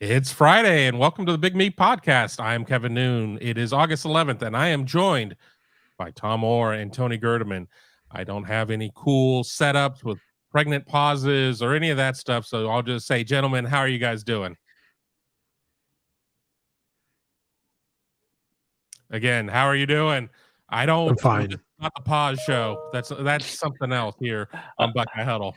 It's Friday, and welcome to the Big Meat Podcast. I am Kevin Noon. It is August 11th, and I am joined by Tom Orr and Tony Gerdeman. I don't have any cool setups with pregnant pauses or any of that stuff, so I'll just say, gentlemen, how are you guys doing? Again, how are you doing? I'm fine. It's not the pause show. That's something else here on Buckeye Huddle.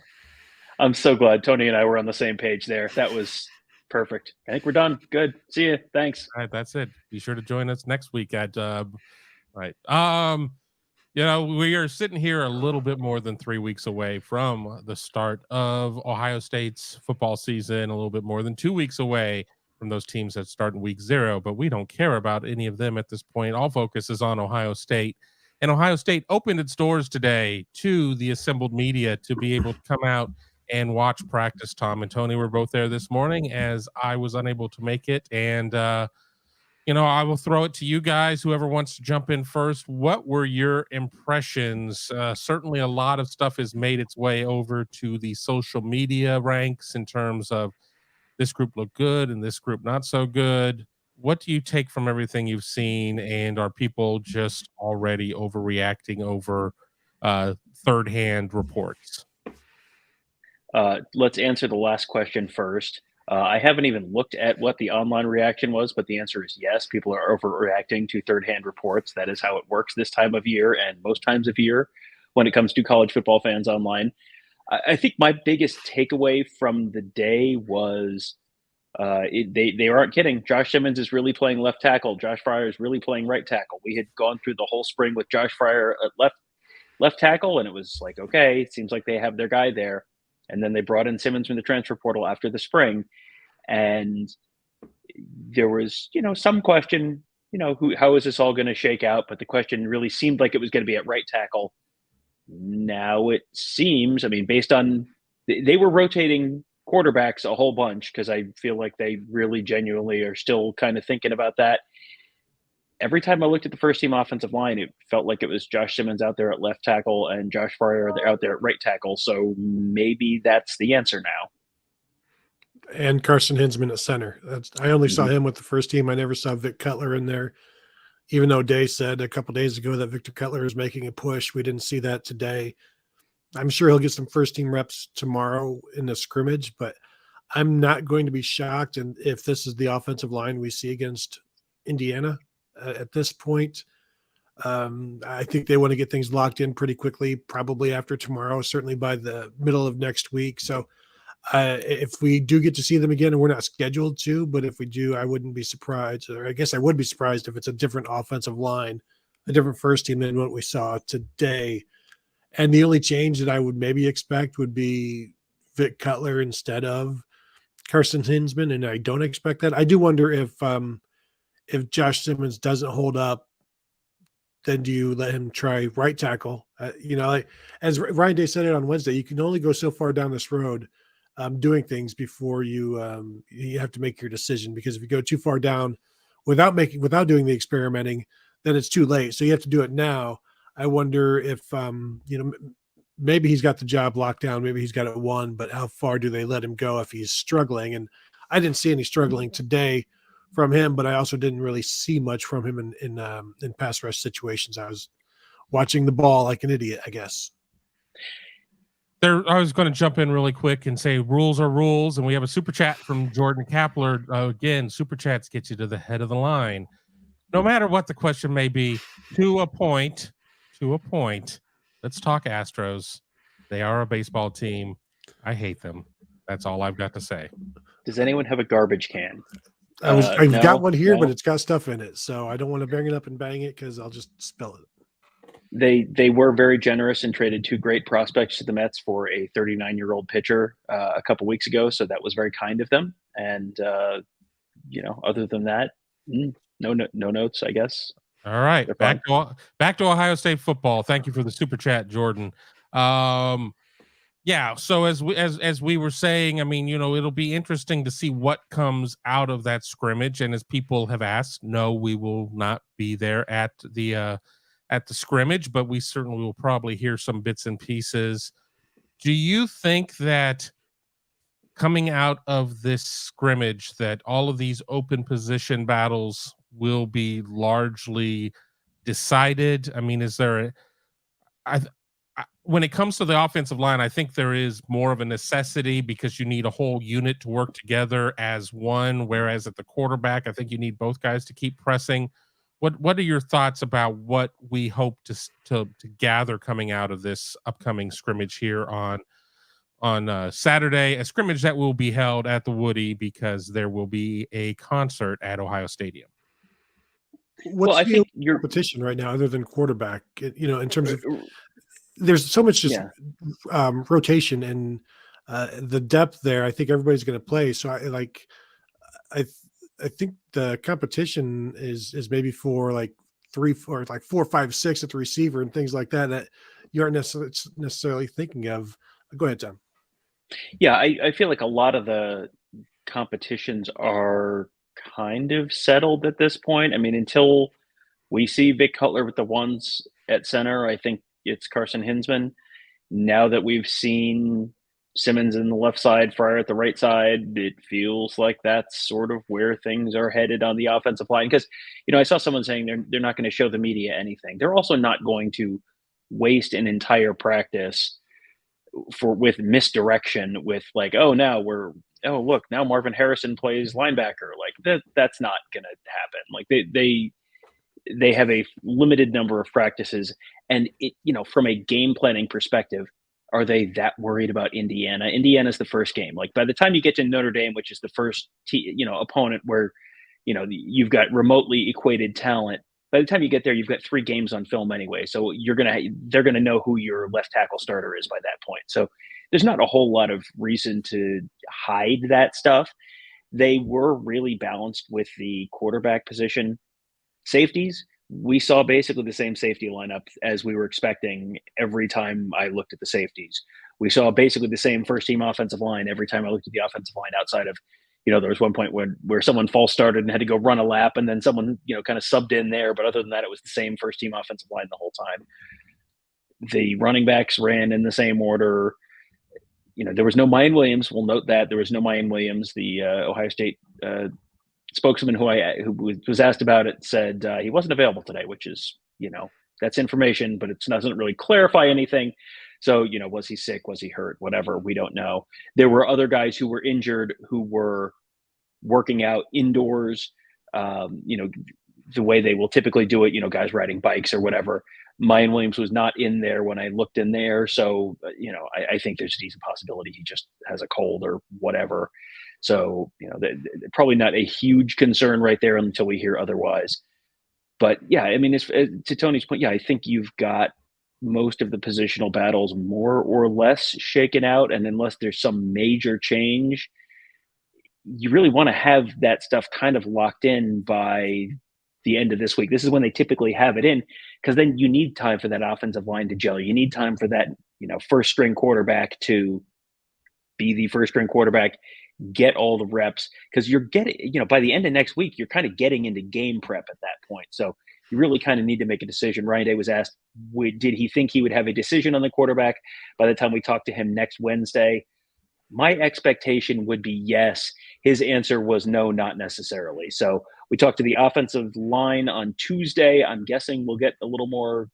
I'm so glad Tony and I were on the same page there. That was perfect. I think we're done. Good. See you. Thanks. All right, that's it. Be sure to join us next week at right. We are sitting here a little bit more than 3 weeks away from the start of Ohio State's football season, a little bit more than 2 weeks away from those teams that start in week 0, but we don't care about any of them at this point. All focus is on Ohio State. And Ohio State opened its doors today to the assembled media to be able to come out and watch practice. Tom and Tony were both there this morning, as I was unable to make it. And, I will throw it to you guys, whoever wants to jump in first. What were your impressions? Certainly a lot of stuff has made its way over to the social media ranks in terms of this group looked good and this group not so good. What do you take from everything you've seen? And are people just already overreacting over third-hand reports? Let's answer the last question first. I haven't even looked at what the online reaction was, but the answer is yes. People are overreacting to third-hand reports. That is how it works this time of year and most times of year when it comes to college football fans online. I think my biggest takeaway from the day was they aren't kidding. Josh Simmons is really playing left tackle. Josh Fryer is really playing right tackle. We had gone through the whole spring with Josh Fryer at left tackle, and it was like, okay, it seems like they have their guy there. And then they brought in Simmons from the transfer portal after the spring. And there was, some question, how is this all going to shake out? But the question really seemed like it was going to be at right tackle. Now it seems, based on, they were rotating quarterbacks a whole bunch because I feel like they really genuinely are still kind of thinking about that. Every time I looked at the first team offensive line, it felt like it was Josh Simmons out there at left tackle and Josh Fryer out there at right tackle. So maybe that's the answer now. And Carson Hinsman at center. I only saw him with the first team. I never saw Vic Cutler in there, even though Day said a couple days ago that Victor Cutler is making a push. We didn't see that today. I'm sure he'll get some first team reps tomorrow in the scrimmage, but I'm not going to be shocked. And if this is the offensive line we see against Indiana at this point, I think they want to get things locked in pretty quickly, probably after tomorrow, certainly by the middle of next week. So if we do get to see them again, and we're not scheduled to, but if we do, I wouldn't be surprised, or I guess I would be surprised if it's a different offensive line, a different first team than what we saw today. And the only change that I would maybe expect would be Vic Cutler instead of Carson Hinsman, and I don't expect that. I do wonder if Josh Simmons doesn't hold up, then do you let him try right tackle? As Ryan Day said it on Wednesday, you can only go so far down this road doing things before you have to make your decision, because if you go too far down without doing the experimenting, then it's too late. So you have to do it now. I wonder if maybe he's got the job locked down, maybe he's got it won, but how far do they let him go if he's struggling? And I didn't see any struggling today from him, but I also didn't really see much from him in pass rush situations. I was watching the ball like an idiot, I guess. I was going to jump in really quick and say rules are rules, and we have a super chat from Jordan Kapler. Again, super chats get you to the head of the line, no matter what the question may be. To a point. Let's talk Astros. They are a baseball team. I hate them. That's all I've got to say. Does anyone have a garbage can? I've got one here, but it's got stuff in it, so I don't want to bring it up and bang it because I'll just spill it. They were very generous and traded 2 great prospects to the Mets for a 39-year-old pitcher a couple weeks ago, so that was very kind of them. And other than that, no notes, I guess. All right, back to Ohio State football. Thank you for the super chat, Jordan. Yeah, so as we were saying, it'll be interesting to see what comes out of that scrimmage. And as people have asked, no, we will not be there at the scrimmage, but we certainly will probably hear some bits and pieces. Do you think that coming out of this scrimmage that all of these open position battles will be largely decided? I mean, is there when it comes to the offensive line, I think there is more of a necessity because you need a whole unit to work together as one, whereas at the quarterback, I think you need both guys to keep pressing. What are your thoughts about what we hope to gather coming out of this upcoming scrimmage here on Saturday, a scrimmage that will be held at the Woody because there will be a concert at Ohio Stadium? What's I the think only competition right now other than quarterback? In terms of there's so much just rotation and the depth there. I think everybody's going to play. So I think the competition is maybe for like 3, 4, like 4, 5, 6 at the receiver and things like that you aren't necessarily thinking of. Go ahead, Tom. Yeah, I feel like a lot of the competitions are kind of settled at this point. I mean, until we see Vic Cutler with the ones at center, I think it's Carson Hinsman. Now that we've seen Simmons in the left side, Fryer at the right side, it feels like that's sort of where things are headed on the offensive line. Because, I saw someone saying they're not going to show the media anything. They're also not going to waste an entire practice with misdirection with like, oh, look, now Marvin Harrison plays linebacker. Like that's not going to happen. Like they have a limited number of practices, and from a game planning perspective, are they that worried about Indiana? Indiana's the first game. Like by the time you get to Notre Dame, which is the first opponent where you've got remotely equated talent, by the time you get there, you've got 3 games on film anyway. So they're gonna know who your left tackle starter is by that point. So there's not a whole lot of reason to hide that stuff. They were really balanced with the quarterback position. Safeties, we saw basically the same safety lineup as we were expecting every time I looked at the safeties. We saw basically the same first team offensive line every time I looked at the offensive line, outside of there was one point where someone false started and had to go run a lap, and then someone kind of subbed in there. But other than that, it was the same first team offensive line the whole time. The running backs ran in the same order. There was no Mayan Williams. We'll note that there was no Mayan Williams. The Ohio State spokesman who was asked about it said he wasn't available today, which is that's information, but it doesn't really clarify anything. So, was he sick? Was he hurt? Whatever. We don't know. There were other guys who were injured who were working out indoors, the way they will typically do it, guys riding bikes or whatever. Mayan Williams was not in there when I looked in there. So, I think there's a decent possibility he just has a cold or whatever. So, probably not a huge concern right there until we hear otherwise. But yeah, I mean, to Tony's point, yeah, I think you've got most of the positional battles more or less shaken out. And unless there's some major change, you really want to have that stuff kind of locked in by the end of this week. This is when they typically have it in, because then you need time for that offensive line to gel. You need time for that, first string quarterback to be the first string quarterback, get all the reps, because you're getting, by the end of next week, you're kind of getting into game prep at that point. So you really kind of need to make a decision. Ryan Day was asked, did he think he would have a decision on the quarterback by the time we talk to him next Wednesday? My expectation would be yes. His answer was no, not necessarily. So we talked to the offensive line on Tuesday. I'm guessing we'll get a little more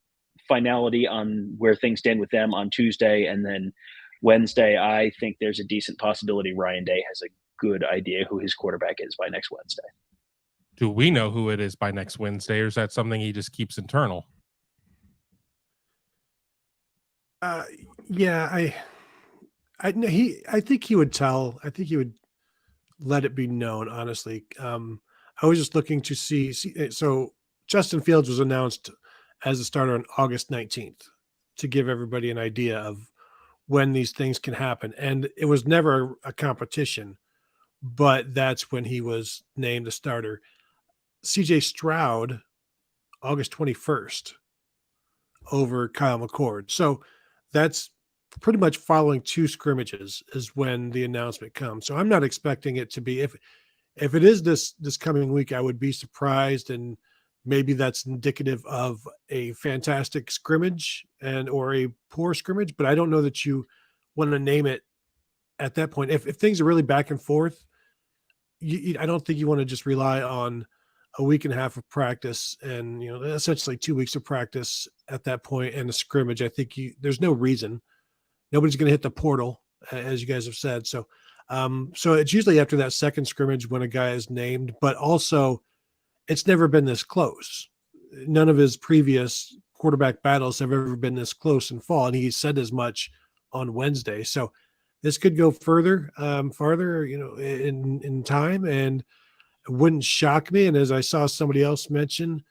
finality on where things stand with them on Tuesday. And then Wednesday, I think there's a decent possibility Ryan Day has a good idea who his quarterback is by next Wednesday. Do we know who it is by next Wednesday, or is that something he just keeps internal? Yeah, I think he would tell. I think he would let it be known. Honestly, I was just looking to see. So Justin Fields was announced as a starter on August 19th to give everybody an idea of when these things can happen, and it was never a competition, but that's when he was named a starter. CJ Stroud, August 21st, over Kyle McCord. So that's pretty much following 2 scrimmages is when the announcement comes. So I'm not expecting it to be, if it is this coming week, I would be surprised, and maybe that's indicative of a fantastic scrimmage or a poor scrimmage, but I don't know that you want to name it at that point, if things are really back and forth, I don't think you want to just rely on a week and a half of practice and, essentially 2 weeks of practice at that point and a scrimmage. I think there's no reason. Nobody's going to hit the portal, as you guys have said. So it's usually after that second scrimmage when a guy is named, but also it's never been this close. None of his previous quarterback battles have ever been this close in fall, and he said as much on Wednesday. So this could go farther, in time, and it wouldn't shock me. And as I saw somebody else mention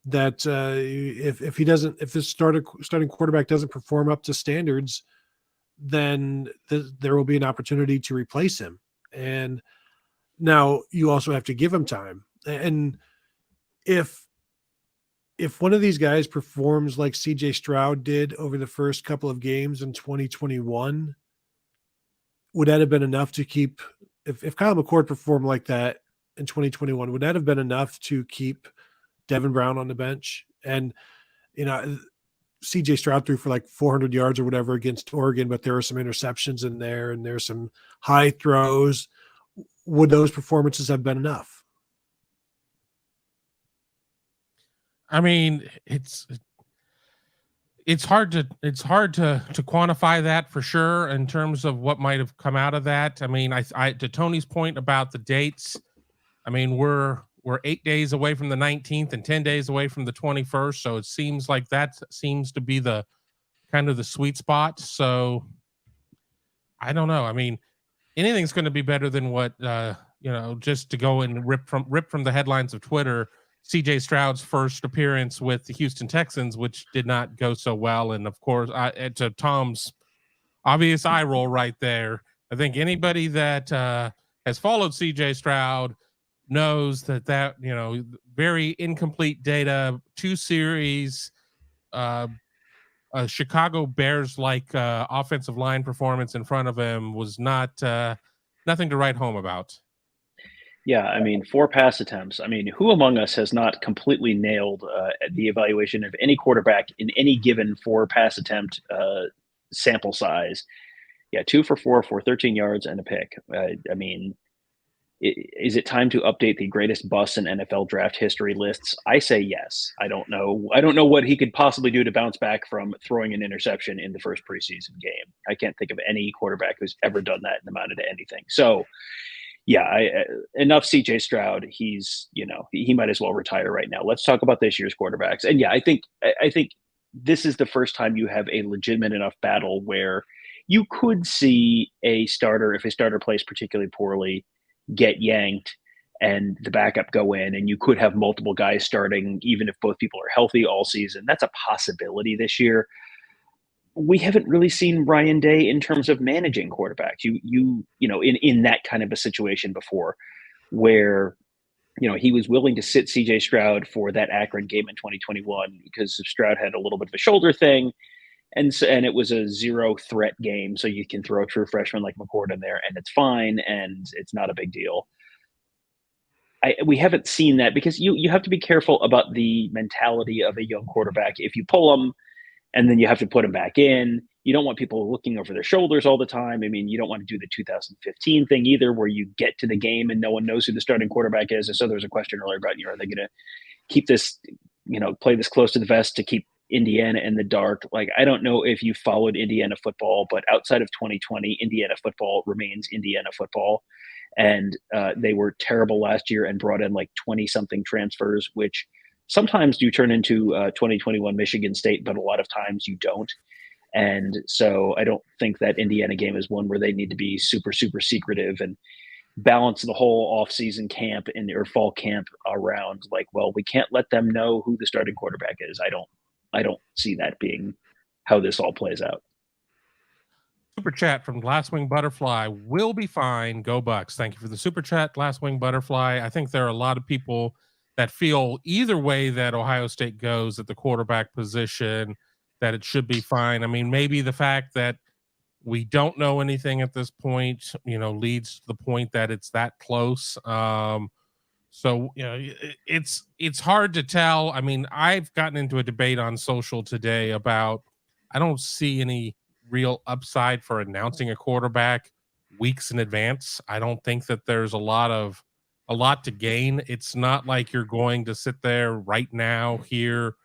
that if the starting quarterback doesn't perform up to standards, then there will be an opportunity to replace him. And now you also have to give him time. And if one of these guys performs like CJ Stroud did over the first couple of games in 2021, would that have been enough to keep, if Kyle McCord performed like that in 2021, would that have been enough to keep Devin Brown on the bench? And, CJ Stroud threw for like 400 yards or whatever against Oregon, but there were some interceptions in there and there's some high throws. Would those performances have been enough? I mean, it's hard to quantify that for sure in terms of what might have come out of that. I mean, I to Tony's point about the dates, I mean, we're 8 days away from the 19th and 10 days away from the 21st. So it seems like that seems to be the kind of the sweet spot. So I don't know. I mean, anything's going to be better than what, just to go and rip from the headlines of Twitter, CJ Stroud's first appearance with the Houston Texans, which did not go so well. And of course, to Tom's obvious eye roll right there, I think anybody that has followed CJ Stroud knows that very incomplete data, 2 series, a Chicago Bears like offensive line performance in front of him was not nothing to write home about. Yeah, I mean, 4 pass attempts. I mean, who among us has not completely nailed the evaluation of any quarterback in any given 4 pass attempt sample size? Yeah, 2 for 4 for 13 yards and a pick. I mean, is it time to update the greatest busts in NFL draft history lists? I say yes. I don't know what he could possibly do to bounce back from throwing an interception in the first preseason game. I can't think of any quarterback who's ever done that and amounted to anything. So, yeah, enough CJ Stroud. He's, he might as well retire right now. Let's talk about this year's quarterbacks. And yeah, I think this is the first time you have a legitimate enough battle where you could see a starter, if a starter plays particularly poorly, get yanked and the backup go in, and you could have multiple guys starting even if both people are healthy all season. That's a possibility this year. We haven't really seen Ryan Day in terms of managing quarterbacks. In that kind of a situation before, where he was willing to sit CJ Stroud for that Akron game in 2021 because Stroud had a little bit of a shoulder thing. And it was a 0 threat game. So you can throw a true freshman like McCord in there and it's fine. And it's not a big deal. We haven't seen that because you have to be careful about the mentality of a young quarterback. If you pull them and then you have to put them back in, you don't want people looking over their shoulders all the time. I mean, you don't want to do the 2015 thing either, where you get to the game and no one knows who the starting quarterback is. And so there was a question earlier about, are they going to keep this, play this close to the vest to keep Indiana in the dark? Like, I don't know if you followed Indiana football, but outside of 2020, Indiana football remains Indiana football. And they were terrible last year and brought in like 20 something transfers, which sometimes do turn into 2021 Michigan State, but a lot of times you don't. And so I don't think that Indiana game is one where they need to be super, super secretive and balance the whole offseason camp or fall camp around like, well, we can't let them know who the starting quarterback is. I don't see that being how this all plays out. Super chat from Last Wing Butterfly. Will be fine. Go Bucks. Thank you for the super chat, Last Wing Butterfly. I think there are a lot of people that feel either way that Ohio State goes at the quarterback position, that it should be fine. I mean, maybe the fact that we don't know anything at this point, leads to the point that it's that close. So, it's hard to tell. I mean, I've gotten into a debate on social today about, I don't see any real upside for announcing a quarterback weeks in advance. I don't think that there's a lot to gain. It's not like you're going to sit there right now here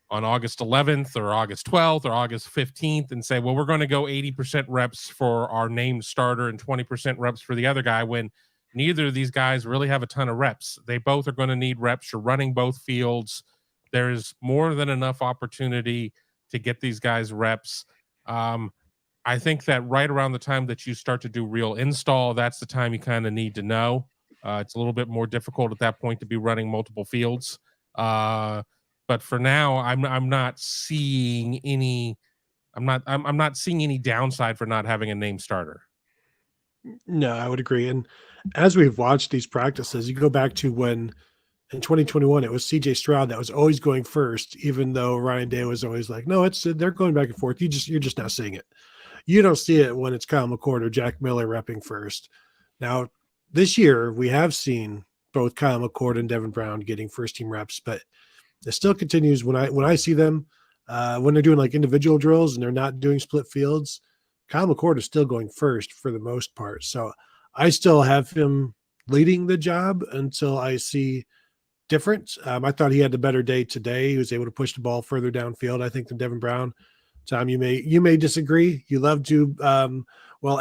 on August 11th or August 12th or August 15th and say, well, we're going to go 80% reps for our named starter and 20% reps for the other guy, when neither of these guys really have a ton of reps. They both are going to need reps. You're running both fields. There's more than enough opportunity to get these guys reps. I think that right around the time that you start to do real install, that's the time you kind of need to know. It's a little bit more difficult at that point to be running multiple fields. But for now, I'm not seeing any. I'm not seeing any downside for not having a named starter. No, I would agree. And as we've watched these practices, you go back to when in 2021 it was CJ Stroud that was always going first, even though Ryan Day was always like, no, they're going back and forth. You're just not seeing it. You don't see it when it's Kyle McCord or Jack Miller repping first. Now, this year we have seen both Kyle McCord and Devin Brown getting first team reps, but it still continues when I see them when they're doing like individual drills and they're not doing split fields. Kyle McCord is still going first for the most part. So I still have him leading the job until I see different. I thought he had the better day today. He was able to push the ball further downfield, I think, than Devin Brown. Tom, you may disagree. You love to,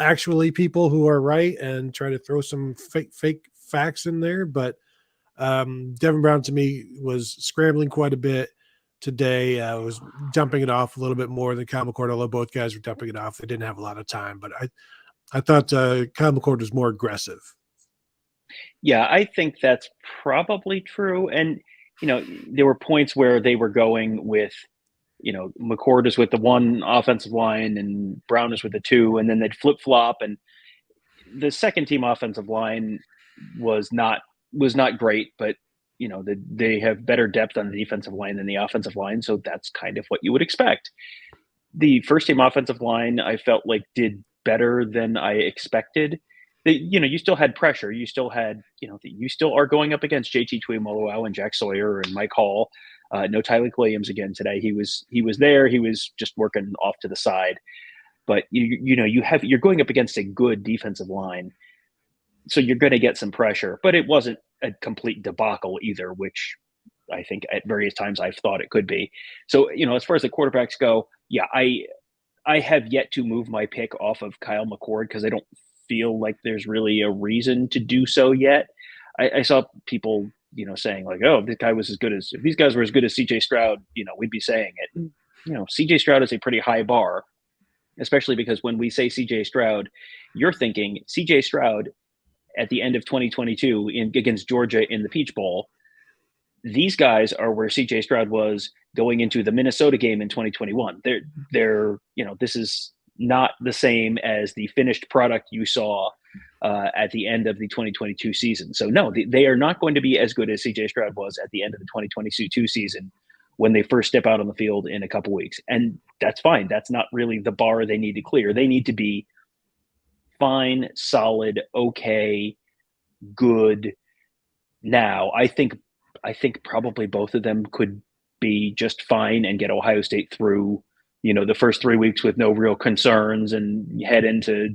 actually people who are right and try to throw some fake facts in there. But Devin Brown to me was scrambling quite a bit today. Was dumping it off a little bit more than Kyle McCord, although both guys were dumping it off. They didn't have a lot of time, but I thought Kyle McCord was more aggressive. Yeah, I think that's probably true. And, there were points where they were going with, McCord is with the one offensive line and Brown is with the two, and then they'd flip flop. And the second team offensive line was not great, but they have better depth on the defensive line than the offensive line. So that's kind of what you would expect. The first team offensive line, I felt like did better than I expected. You still had pressure. You still had, you still are going up against JT Tuimoloau and Jack Sawyer and Mike Hall. No Tyleik Williams again today. He was there. He was just working off to the side. But you're going up against a good defensive line, so you're going to get some pressure. But it wasn't a complete debacle either, which I think at various times I've thought it could be. So as far as the quarterbacks go, yeah, I have yet to move my pick off of Kyle McCord because I don't feel like there's really a reason to do so yet. I saw people, saying like, oh, this guy was as good as, if these guys were as good as CJ Stroud, we'd be saying it. And, CJ Stroud is a pretty high bar, especially because when we say CJ Stroud, you're thinking CJ Stroud at the end of 2022 against Georgia in the Peach Bowl. These guys are where CJ Stroud was going into the Minnesota game in 2021. They're this is not the same as the finished product you saw at the end of the 2022 season. So no, they are not going to be as good as CJ Stroud was at the end of the 2022 season when they first step out on the field in a couple weeks. And that's fine. That's not really the bar they need to clear. They need to be fine, solid, okay, good. Now, I think probably both of them could be just fine and get Ohio State through, the first 3 weeks with no real concerns and head into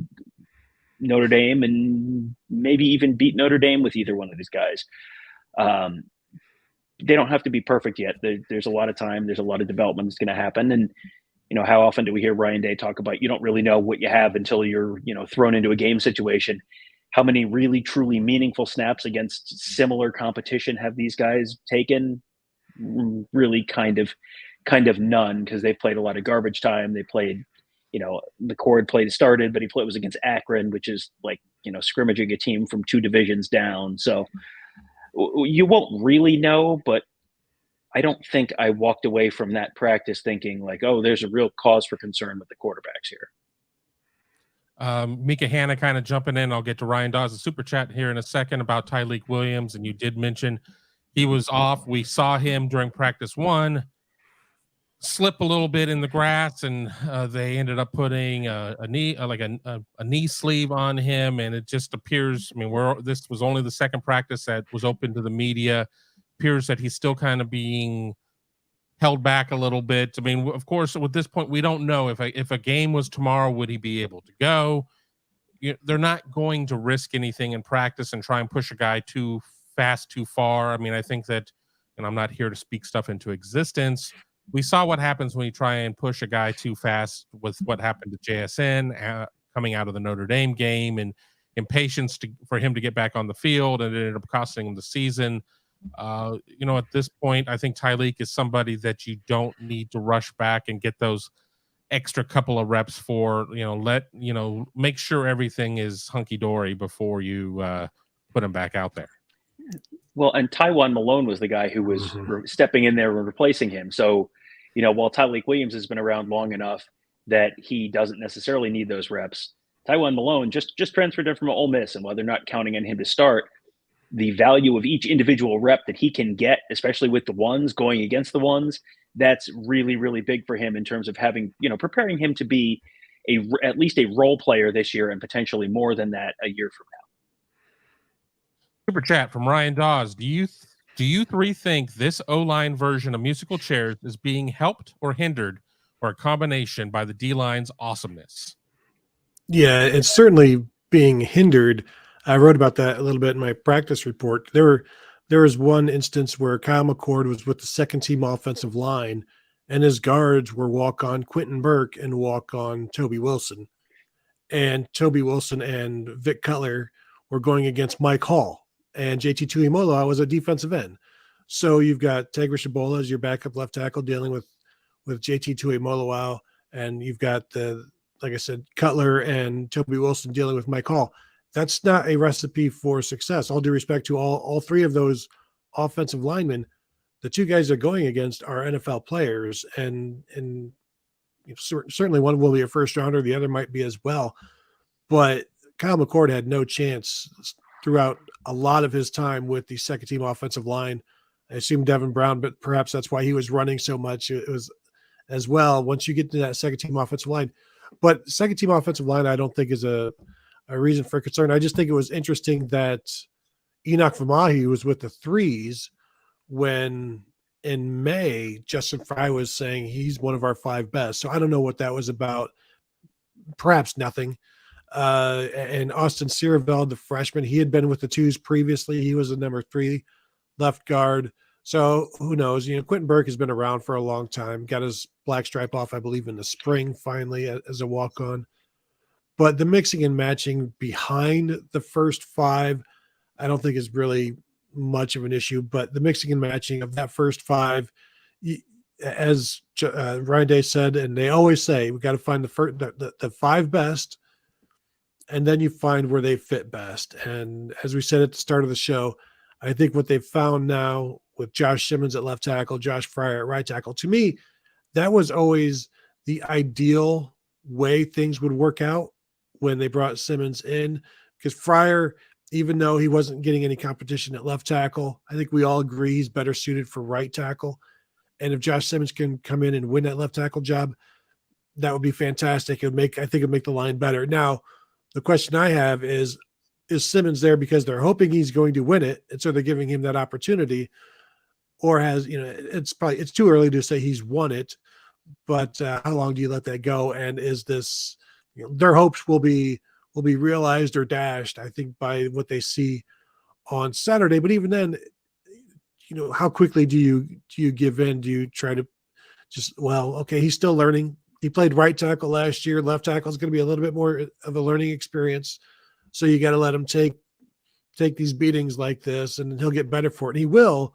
Notre Dame and maybe even beat Notre Dame with either one of these guys. They don't have to be perfect yet. There's a lot of time. There's a lot of development that's going to happen. And, how often do we hear Ryan Day talk about, you don't really know what you have until you're, thrown into a game situation. How many really, truly meaningful snaps against similar competition have these guys taken? Really kind of none, because they've played a lot of garbage time. They played, McCord started, but he was against Akron, which is like, scrimmaging a team from 2 divisions down. So you won't really know, but I don't think I walked away from that practice thinking like, oh, there's a real cause for concern with the quarterbacks here. Mika Hanna kind of jumping in. I'll get to Ryan Dawes' super chat here in a second about Tyleik Williams. And you did mention he was off. We saw him during practice 1 slip a little bit in the grass, and they ended up putting a knee sleeve on him. And it just appears, this was only the second practice that was open to the media. Appears that he's still kind of being held back a little bit. Of course, at this point, we don't know if a game was tomorrow, would he be able to go? they're not going to risk anything in practice and try and push a guy too fast, too far. I mean, I think that, and I'm not here to speak stuff into existence. We saw what happens when you try and push a guy too fast with what happened to JSN coming out of the Notre Dame game, and impatience for him to get back on the field, and it ended up costing him the season. At this point, I think Tyleek is somebody that you don't need to rush back and get those extra couple of reps for, make sure everything is hunky-dory before you put him back out there. Well, and Tywan Malone was the guy who was stepping in there and replacing him. So, while Tyleek Williams has been around long enough that he doesn't necessarily need those reps, Tywan Malone just transferred in from Ole Miss, and while they're not counting on him to start, the value of each individual rep that he can get, especially with the ones going against the ones, that's really, really big for him in terms of having, preparing him to be at least a role player this year, and potentially more than that a year from now. Super chat from Ryan Dawes. Do you three think this O-line version of musical chairs is being helped or hindered, or a combination, by the D-line's awesomeness? Yeah, it's certainly being hindered. I wrote about that a little bit in my practice report. There was one instance where Kyle McCord was with the second team offensive line, and his guards were walk-on Quentin Burke and walk-on Toby Wilson. And Toby Wilson and Vic Cutler were going against Mike Hall, and JT Tuimoloau was a defensive end. So you've got Tegrish Ebola as your backup left tackle dealing with JT Tuimoloau, and you've got like I said, Cutler and Toby Wilson dealing with Mike Hall. That's not a recipe for success. All due respect to all three of those offensive linemen, the two guys they're going against are NFL players, and certainly one will be a first rounder, the other might be as well. But Kyle McCord had no chance throughout a lot of his time with the second team offensive line. I assume Devin Brown, but perhaps that's why he was running so much. It was as well once you get to that second team offensive line. But second team offensive line, I don't think is a reason for concern. I just think it was interesting that Enoch Vamahi was with the threes when in May, Justin Fry was saying he's one of our 5 best. So I don't know what that was about. Perhaps nothing. And Austin Sierreveld, the freshman, he had been with the twos previously. He was the number 3 left guard. So who knows? Quentin Burke has been around for a long time, got his black stripe off, I believe, in the spring, finally, as a walk-on. But the mixing and matching behind the first 5, I don't think is really much of an issue. But the mixing and matching of that first 5, as Ryan Day said, and they always say, we got to find the 5 best, and then you find where they fit best. And as we said at the start of the show, I think what they've found now with Josh Simmons at left tackle, Josh Fryer at right tackle, to me, that was always the ideal way things would work out when they brought Simmons in, because Fryer, even though he wasn't getting any competition at left tackle, I think we all agree he's better suited for right tackle. And if Josh Simmons can come in and win that left tackle job, that would be fantastic. I think it'd make the line better. Now, the question I have is Simmons there because they're hoping he's going to win it, and so they're giving him that opportunity, or it's too early to say he's won it, but how long do you let that go? And is this, their hopes will be realized or dashed, I think, by what they see on Saturday. But even then, how quickly do you give in? Do you try to just, okay, he's still learning. He played right tackle last year. Left tackle is going to be a little bit more of a learning experience. So you got to let him take these beatings like this, and he'll get better for it. And he will,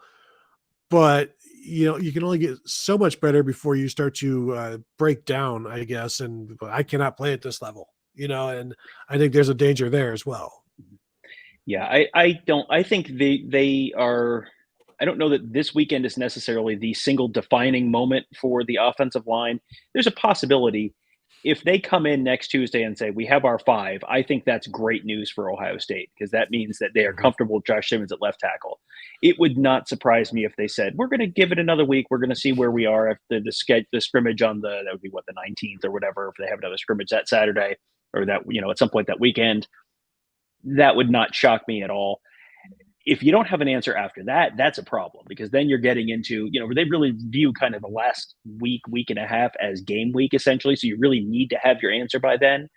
but you can only get so much better before you start to break down, I guess. And I cannot play at this level, and I think there's a danger there as well. Yeah, I think they are. I don't know that this weekend is necessarily the single defining moment for the offensive line. There's a possibility if they come in next Tuesday and say, we have our 5, I think that's great news for Ohio State, because that means that they are comfortable with Josh Simmons at left tackle. It would not surprise me if they said, we're going to give it another week. We're going to see where we are after the scrimmage on that would be the 19th or whatever, if they have another scrimmage that Saturday, or that, at some point that weekend. That would not shock me at all. If you don't have an answer after that, that's a problem, because then you're getting into, where they really view kind of the last week and a half as game week, essentially. So you really need to have your answer by then.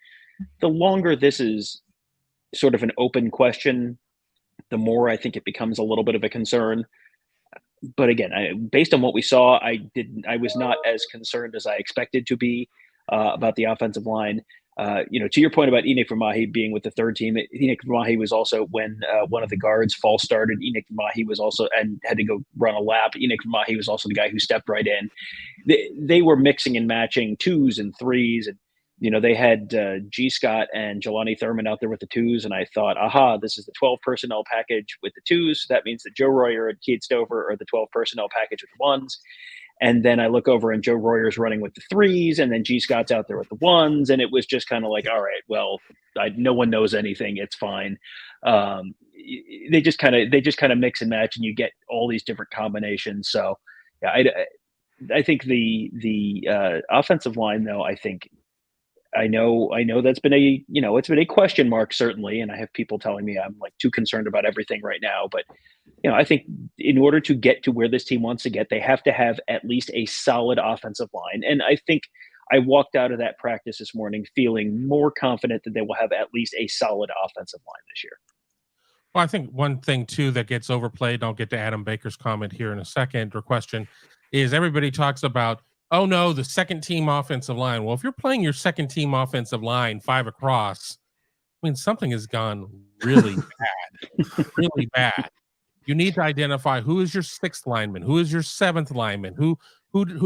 the longer this is sort of an open question, the more I think it becomes a little bit of a concern. But again, based on what we saw, I was not as concerned as I expected to be about the offensive line. To your point about Enoch Vermahi being with the third team, Enoch Vermahi was also when one of the guards false started. Enoch Vermahi was also and had to go run a lap. Enoch Vermahi was also the guy who stepped right in. They were mixing and matching twos and threes, and they had G. Scott and Jelani Thurman out there with the twos, and I thought, aha, this is the 12 personnel package with the twos. So that means that Joe Royer and Keith Stover are the 12 personnel package with the ones. And then I look over and Joe Royer's running with the threes, and then G. Scott's out there with the ones, and it was just kind of like, all right, well, no one knows anything. It's fine. They just kind of mix and match, and you get all these different combinations. So, yeah, I think the offensive line, though, I know that's been it's been a question mark, certainly, and I have people telling me I'm like too concerned about everything right now. But I think in order to get to where this team wants to get, they have to have at least a solid offensive line. And I think I walked out of that practice this morning feeling more confident that they will have at least a solid offensive line this year. Well, I think one thing too that gets overplayed, and I'll get to Adam Baker's comment here in a second or question, is everybody talks about, oh no, the second team offensive line. Well, if you're playing your second team offensive line 5 across, I mean, something has gone really bad, really bad. You need to identify who is your 6th lineman, who is your 7th lineman, who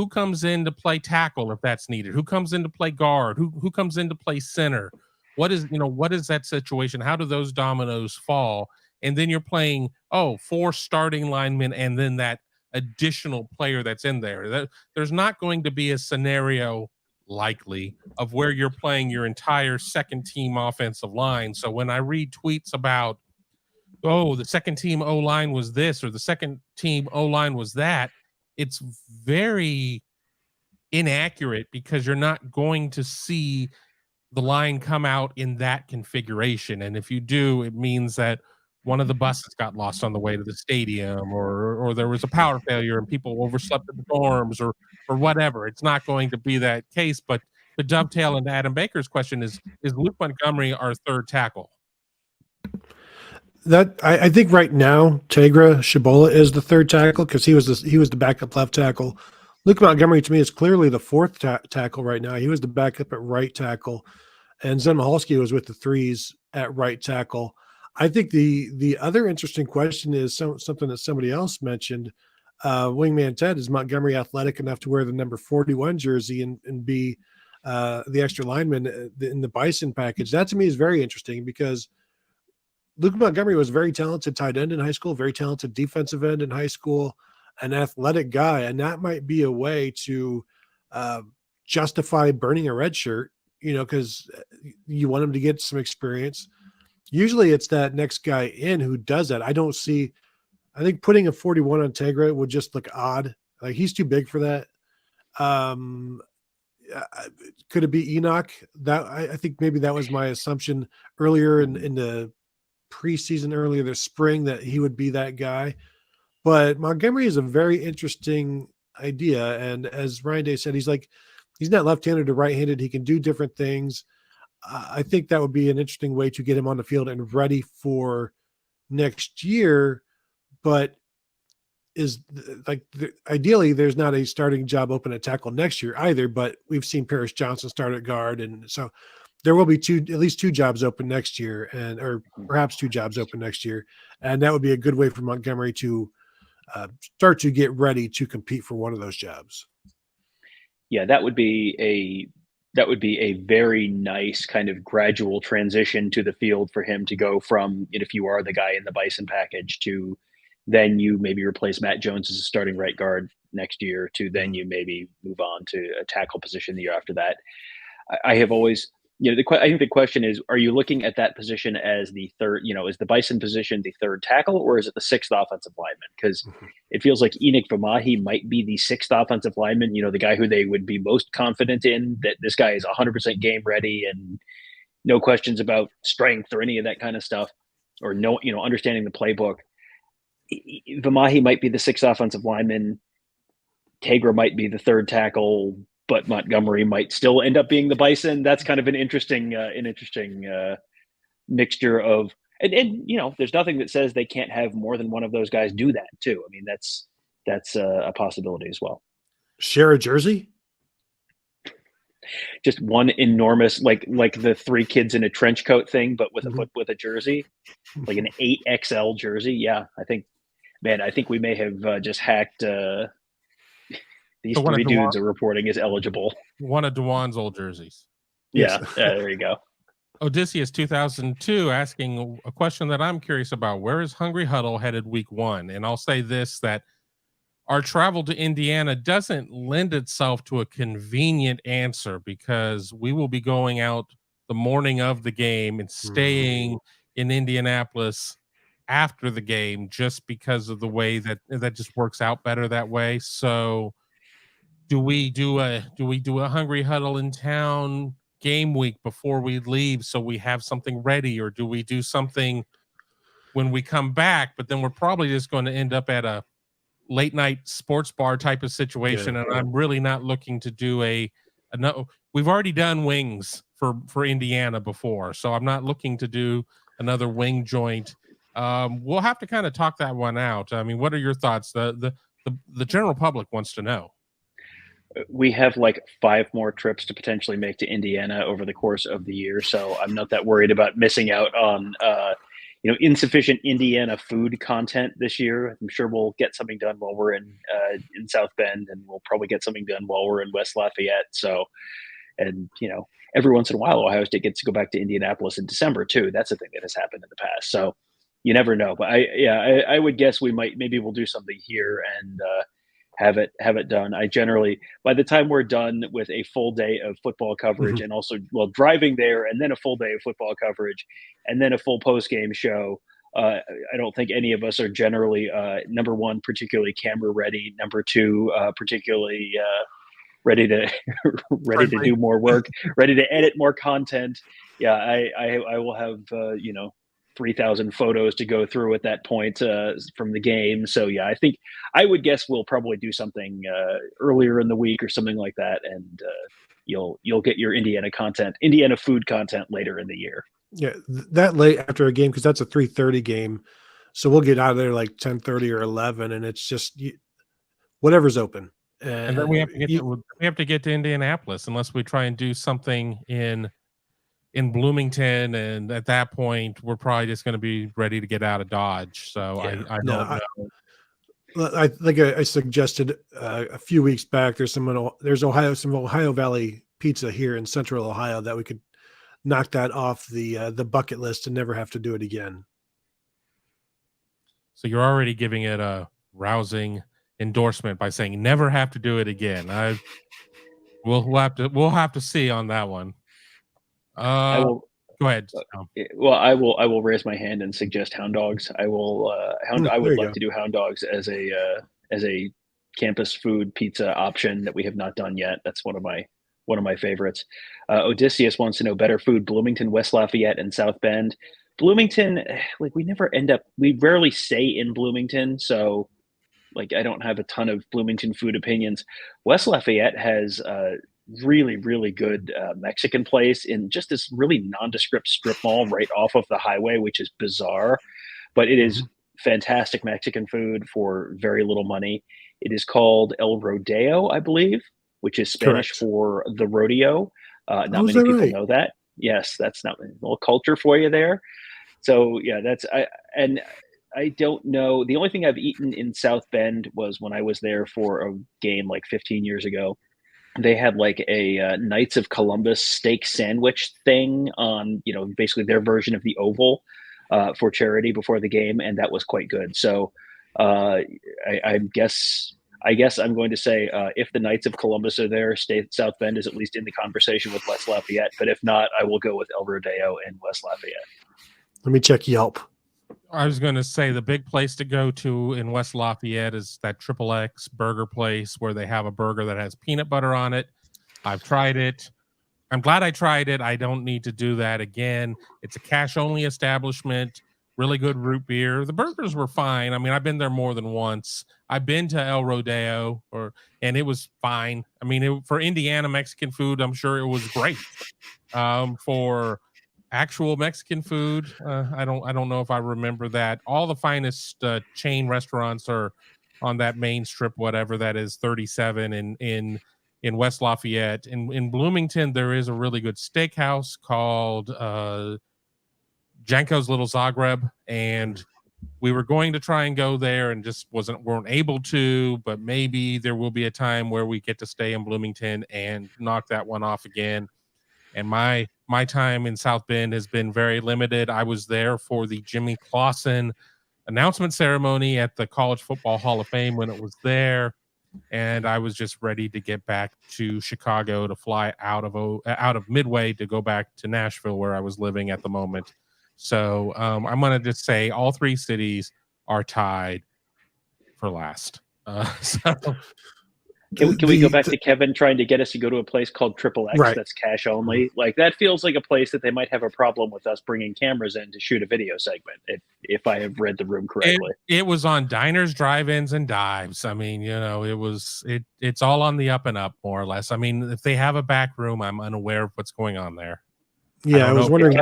comes in to play tackle if that's needed, who comes in to play guard, who comes in to play center. What is that situation? How do those dominoes fall? And then you're playing 4 starting linemen and then that additional player that's in there. There's not going to be a scenario likely of where you're playing your entire second team offensive line. So when I read tweets about, the second team O-line was this or the second team O-line was that, it's very inaccurate because you're not going to see the line come out in that configuration. And if you do, it means that one of the buses got lost on the way to the stadium, or there was a power failure and people overslept in the dorms, or whatever. It's not going to be that case. But to dovetail into Adam Baker's question, is Luke Montgomery our third tackle? That I think right now Tegra Shibola is the third tackle because he was the backup left tackle. Luke Montgomery to me is clearly the fourth tackle right now. He was the backup at right tackle, and Zen Mahalski was with the threes at right tackle. I think the other interesting question is something that somebody else mentioned. Wingman Ted, is Montgomery athletic enough to wear the number 41 jersey and be the extra lineman in the Bison package? That to me is very interesting because Luke Montgomery was a very talented tight end in high school, very talented defensive end in high school, an athletic guy, and that might be a way to justify burning a red shirt, because you want him to get some experience. Usually it's that next guy in who does that. I think putting a 41 on Tegra would just look odd. Like he's too big for that. Could it be Enoch? That I think maybe that was my assumption earlier in the preseason, earlier this spring, that he would be that guy. But Montgomery is a very interesting idea. And as Ryan Day said, he's not left-handed or right-handed. He can do different things. I think that would be an interesting way to get him on the field and ready for next year. But ideally, there's not a starting job open at tackle next year either. But we've seen Paris Johnson start at guard, and so there will be at least 2 jobs open next year, or perhaps 2 jobs open next year, and that would be a good way for Montgomery to start to get ready to compete for one of those jobs. Yeah, that would be a very nice kind of gradual transition to the field for him to go from, if you are the guy in the Bison package, to then you maybe replace Matt Jones as a starting right guard next year, to then you maybe move on to a tackle position the year after that. I have always, I think the question is, are you looking at that position as the third, is the Bison position the third tackle, or is it the 6th offensive lineman? Because it feels like Enoch Vermahi might be the 6th offensive lineman, the guy who they would be most confident in, that this guy is 100% game ready and no questions about strength or any of that kind of stuff, or no, understanding the playbook. Vermahi might be the 6th offensive lineman. Tegra might be the third tackle. but Montgomery might still end up being the Bison. That's kind of an interesting mixture of, and there's nothing that says they can't have more than one of those guys do that too. I mean, that's a possibility as well. Share a jersey? Just one enormous, like the 3 kids in a trench coat thing, but with a jersey, like an 8XL jersey. Yeah, I think we may have just hacked these 3 dudes are reporting as eligible. One of Dewan's old jerseys. Yeah, there you go. Odysseus 2002 asking a question that I'm curious about. Where is Hungry Huddle headed week 1? And I'll say this, that our travel to Indiana doesn't lend itself to a convenient answer, because we will be going out the morning of the game and staying in Indianapolis after the game, just because of the way that just works out better that way. So do we do a Hungry Huddle in town game week before we leave so we have something ready, or do we do something when we come back, but then we're probably just going to end up at a late night sports bar type of situation? And I'm really not looking to do we've already done wings for Indiana before, so I'm not looking to do another wing joint. We'll have to kind of talk that one out. I mean, what are your thoughts? The general public wants to know. We have like 5 more trips to potentially make to Indiana over the course of the year, so I'm not that worried about missing out on insufficient Indiana food content this year. I'm sure we'll get something done while we're in South Bend, and we'll probably get something done while we're in West Lafayette. So, and every once in a while, Ohio State gets to go back to Indianapolis in December too. That's a thing that has happened in the past. So you never know. But I would guess maybe we'll do something here and have it done. I generally, by the time we're done with a full day of football coverage and also driving there, and then a full day of football coverage, and then a full post game show, I don't think any of us are generally number one, particularly camera ready. Number 2, particularly ready to do more work, ready to edit more content. Yeah, I will have 3,000 photos to go through at that point from the game. So yeah, I would guess we'll probably do something earlier in the week or something like that, and you'll get your Indiana food content later in the year. Yeah, that late after a game, because that's a 3:30 game, so we'll get out of there like 10:30 or 11, and it's just whatever's open. And then we have to get to Indianapolis unless we try and do something in Bloomington, and at that point we're probably just going to be ready to get out of Dodge. So yeah. I don't know. I think I suggested a few weeks back there's some Ohio Valley pizza here in Central Ohio that we could knock that off the bucket list and never have to do it again. So you're already giving it a rousing endorsement by saying never have to do it again. We'll have to see on that one. Go ahead. Well, I will raise my hand and suggest Hound Dogs. I will. I would like to do Hound Dogs as a campus food pizza option that we have not done yet. That's one of my favorites. Odysseus wants to know better food: Bloomington, West Lafayette, and South Bend. Bloomington, we rarely stay in Bloomington, so I don't have a ton of Bloomington food opinions. West Lafayette has really, really good Mexican place in just this really nondescript strip mall right off of the highway, which is bizarre, but it is fantastic Mexican food for very little money. It is called El Rodeo, I believe, which is Spanish for the rodeo. Not many people know that. Yes, that's not a little culture for you there. So yeah, I don't know. The only thing I've eaten in South Bend was when I was there for a game 15 years ago. They had a Knights of Columbus steak sandwich thing on, basically their version of the Oval for charity before the game, and that was quite good. So I guess I'm going to say if the Knights of Columbus are there, South Bend is at least in the conversation with West Lafayette. But if not, I will go with El Rodeo in West Lafayette. Let me check Yelp. I was going to say the big place to go to in West Lafayette is that XXX burger place where they have a burger that has peanut butter on it. I've tried it. I'm glad I tried it. I don't need to do that again. It's a cash-only establishment. really good root beer. The burgers were fine. I mean, I've been there more than once. I've been to El Rodeo, and it was fine. I mean, for Indiana Mexican food, I'm sure it was great. For actual Mexican food, I don't know if I remember that. All the finest chain restaurants are on that main strip, whatever that is, 37 in West Lafayette. In Bloomington, there is a really good steakhouse called Janko's Little Zagreb, and we were going to try and go there and just weren't able to, but maybe there will be a time where we get to stay in Bloomington and knock that one off again. And my time in South Bend has been very limited. I was there for the Jimmy Clausen announcement ceremony at the College Football Hall of Fame when it was there, and I was just ready to get back to Chicago to fly out of Midway to go back to Nashville where I was living at the moment. So I'm going to just say all three cities are tied for last. Can we go back to Kevin trying to get us to go to a place called Triple X right. that's cash only? Like, that feels like a place that they might have a problem with us bringing cameras in to shoot a video segment, if I have read the room correctly. It was on diners, drive-ins, and dives. I mean, it's all on the up and up, more or less. I mean, if they have a back room, I'm unaware of what's going on there. Yeah, I was wondering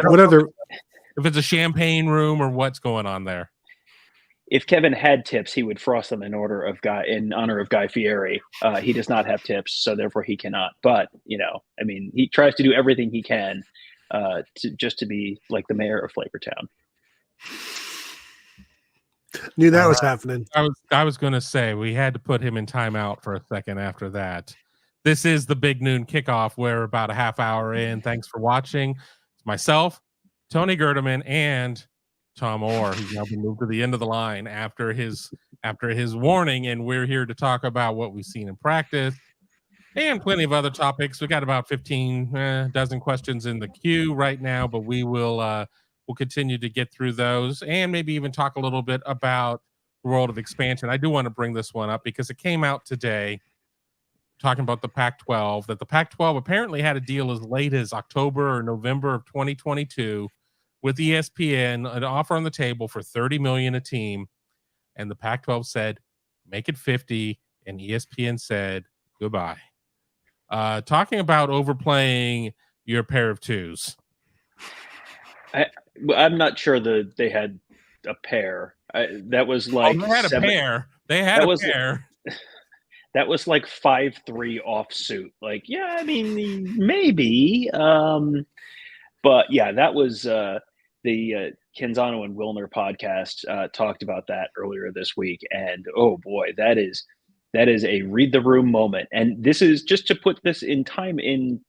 if it's a champagne room or what's going on there. If Kevin had tips, he would frost them in honor of Guy Fieri. He does not have tips, so therefore he cannot. But I mean, he tries to do everything he can to be like the mayor of Flavortown. Knew that was happening. I was going to say we had to put him in timeout for a second after that. This is the Big Noon Kickoff. We're about a half hour in. Thanks for watching. It's myself, Tony Gerdeman, and Tom Orr, who's now been moved to the end of the line after his warning, and we're here to talk about what we've seen in practice and plenty of other topics. We got about 15 dozen questions in the queue right now, but we'll continue to get through those and maybe even talk a little bit about the world of expansion. I do want to bring this one up because it came out today, talking about the Pac-12, that the Pac-12 apparently had a deal as late as October or November of 2022 with ESPN, an offer on the table for $30 million a team, and the Pac-12 said, make it 50, and ESPN said, goodbye. Talking about overplaying your pair of twos. I'm not sure that they had a pair. That was like they had a pair. They had a pair. That was like 5'3" offsuit. Like, yeah, I mean, maybe. But yeah, that was the Canzano and Wilner podcast talked about that earlier this week. And oh boy, that is a read the room moment. And this is just to put this in time in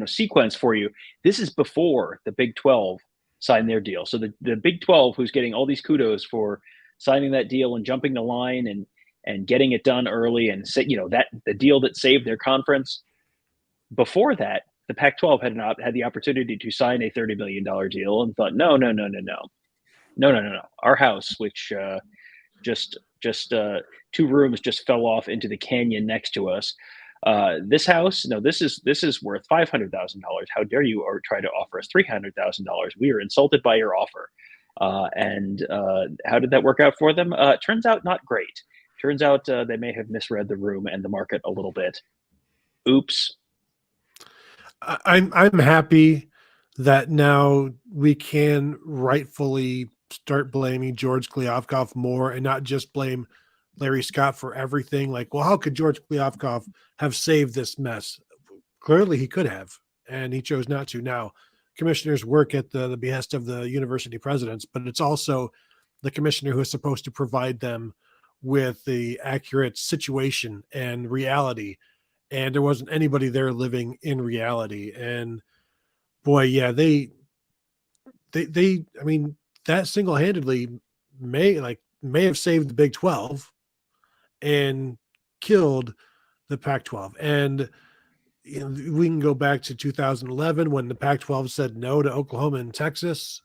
sequence for you. This is before the Big 12 signed their deal. So the Big 12, who's getting all these kudos for signing that deal and jumping the line and getting it done early, and that the deal that saved their conference. Before that, the Pac-12 had the opportunity to sign a $30 million deal and thought, no. Our house, which just 2 rooms just fell off into the canyon next to us. This house, no, this is worth $500,000. How dare you try to offer us $300,000? We are insulted by your offer. And how did that work out for them? Turns out not great. Turns out they may have misread the room and the market a little bit. Oops. I'm happy that now we can rightfully start blaming George Kliavkoff more and not just blame Larry Scott for everything. Like, well, how could George Kliavkoff have saved this mess? Clearly he could have, and he chose not to. Now, commissioners work at the behest of the university presidents, but it's also the commissioner who is supposed to provide them with the accurate situation and reality. And there wasn't anybody there living in reality. And boy, yeah, they I mean, that single-handedly may have saved the Big 12 and killed the Pac-12. And we can go back to 2011 when the Pac-12 said no to Oklahoma and Texas,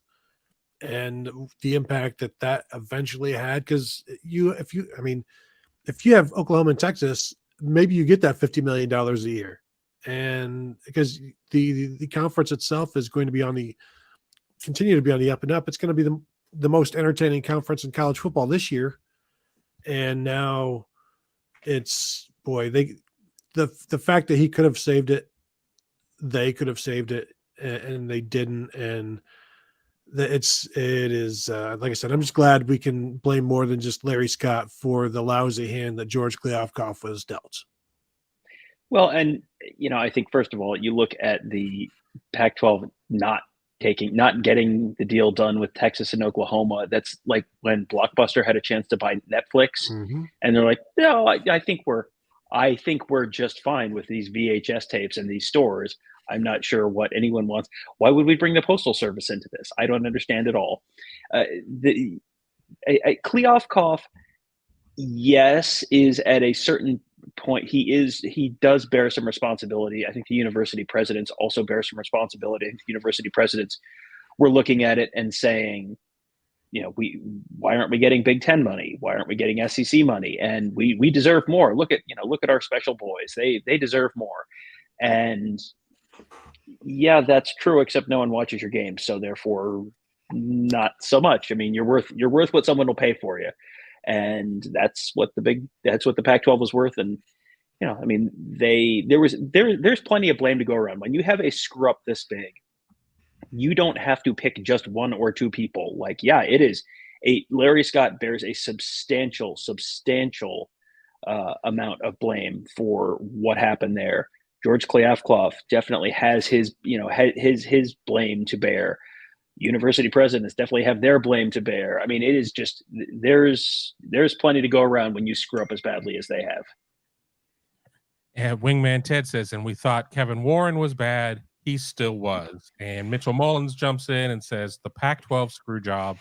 and the impact that eventually had. Because if you have Oklahoma and Texas, maybe you get that $50 million a year, and because the conference itself is going to be continue to be on the up and up. It's going to be the most entertaining conference in college football this year. And now it's, boy, the fact that he could have saved it, they could have saved it, and they didn't. And it is like I said, I'm just glad we can blame more than just Larry Scott for the lousy hand that George Kliavkoff was dealt. Well, and I think first of all, you look at the Pac-12 not getting the deal done with Texas and Oklahoma. That's like when Blockbuster had a chance to buy Netflix, and they're like, no, I think we're just fine with these VHS tapes in these stores. I'm not sure what anyone wants. Why would we bring the Postal Service into this? I don't understand at all. Kliavkoff, yes, is at a certain point. He does bear some responsibility. I think the university presidents also bear some responsibility. I think the university presidents were looking at it and saying, why aren't we getting Big Ten money? Why aren't we getting SEC money? And we deserve more. Look at our special boys. They deserve more. And yeah, that's true, except no one watches your games, so therefore not so much. I mean, you're worth what someone will pay for you. And that's what the Pac-12 was worth. And I mean, there's plenty of blame to go around. When you have a screw up this big, you don't have to pick just one or two people. Like, yeah, it is Larry Scott bears a substantial amount of blame for what happened there. George Kliavkoff definitely has his blame to bear. University presidents definitely have their blame to bear. I mean, it is just there's plenty to go around when you screw up as badly as they have. And Wingman Ted says, and we thought Kevin Warren was bad. He still was. And Mitchell Mullins jumps in and says, the Pac-12 screw job.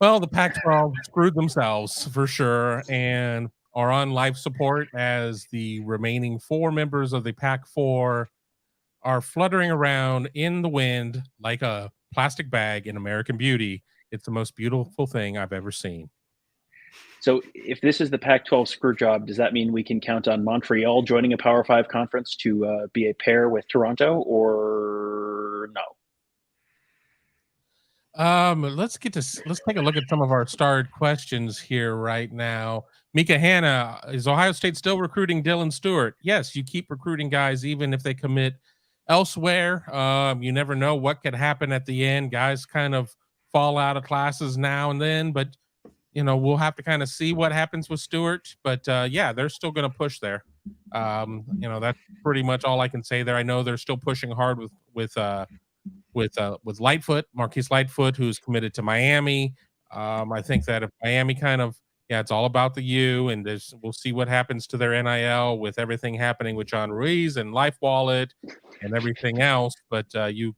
Well, the Pac-12 screwed themselves for sure and are on life support as the remaining 4 members of the Pac-4 are fluttering around in the wind like a plastic bag in American Beauty. It's the most beautiful thing I've ever seen. So if this is the Pac-12 screw job, does that mean we can count on Montreal joining a Power 5 conference to be a pair with Toronto, or no? Let's take a look at some of our starred questions here right now. Mika Hanna, is Ohio State still recruiting Dylan Stewart? Yes, you keep recruiting guys even if they commit elsewhere. You never know what could happen at the end. Guys kind of fall out of classes now and then, but we'll have to kind of see what happens with Stewart. But yeah, they're still going to push there. That's pretty much all I can say there. I know they're still pushing hard with Lightfoot, Marquise Lightfoot, who's committed to Miami. I think that if Miami it's all about the U, and we'll see what happens to their NIL with everything happening with John Ruiz and Life Wallet and everything else. But you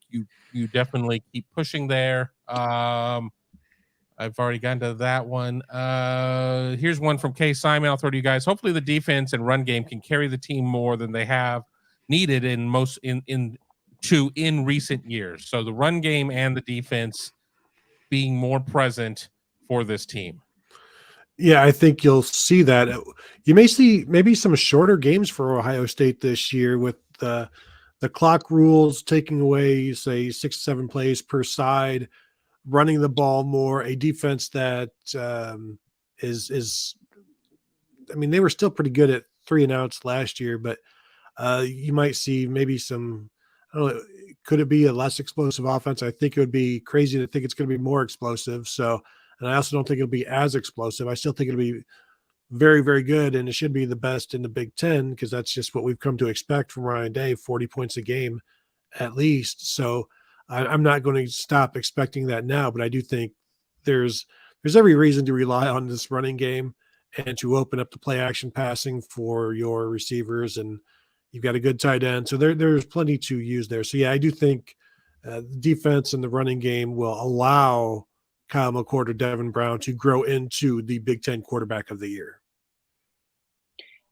definitely keep pushing there. I've already gotten to that one. Here's one from K. Simon. I'll throw to you guys. Hopefully the defense and run game can carry the team more than they have needed in recent years. So the run game and the defense being more present for this team. Yeah, I think you'll see that. You may see maybe some shorter games for Ohio State this year with the clock rules taking away, say, 6-7 plays per side, running the ball more, a defense that is I mean, they were still pretty good at 3 and outs last year, but you might see maybe some, I don't know, could it be a less explosive offense? I think it would be crazy to think it's going to be more explosive. So, and I also don't think it'll be as explosive. I still think it'll be very, very good, and it should be the best in the Big Ten because that's just what we've come to expect from Ryan Day, 40 points a game at least. So I'm not going to stop expecting that now, but I do think there's every reason to rely on this running game and to open up the play action passing for your receivers, and you've got a good tight end. So there's plenty to use there. So yeah, I do think the defense and the running game will allow Kyle McCord or Devin Brown to grow into the Big Ten quarterback of the year.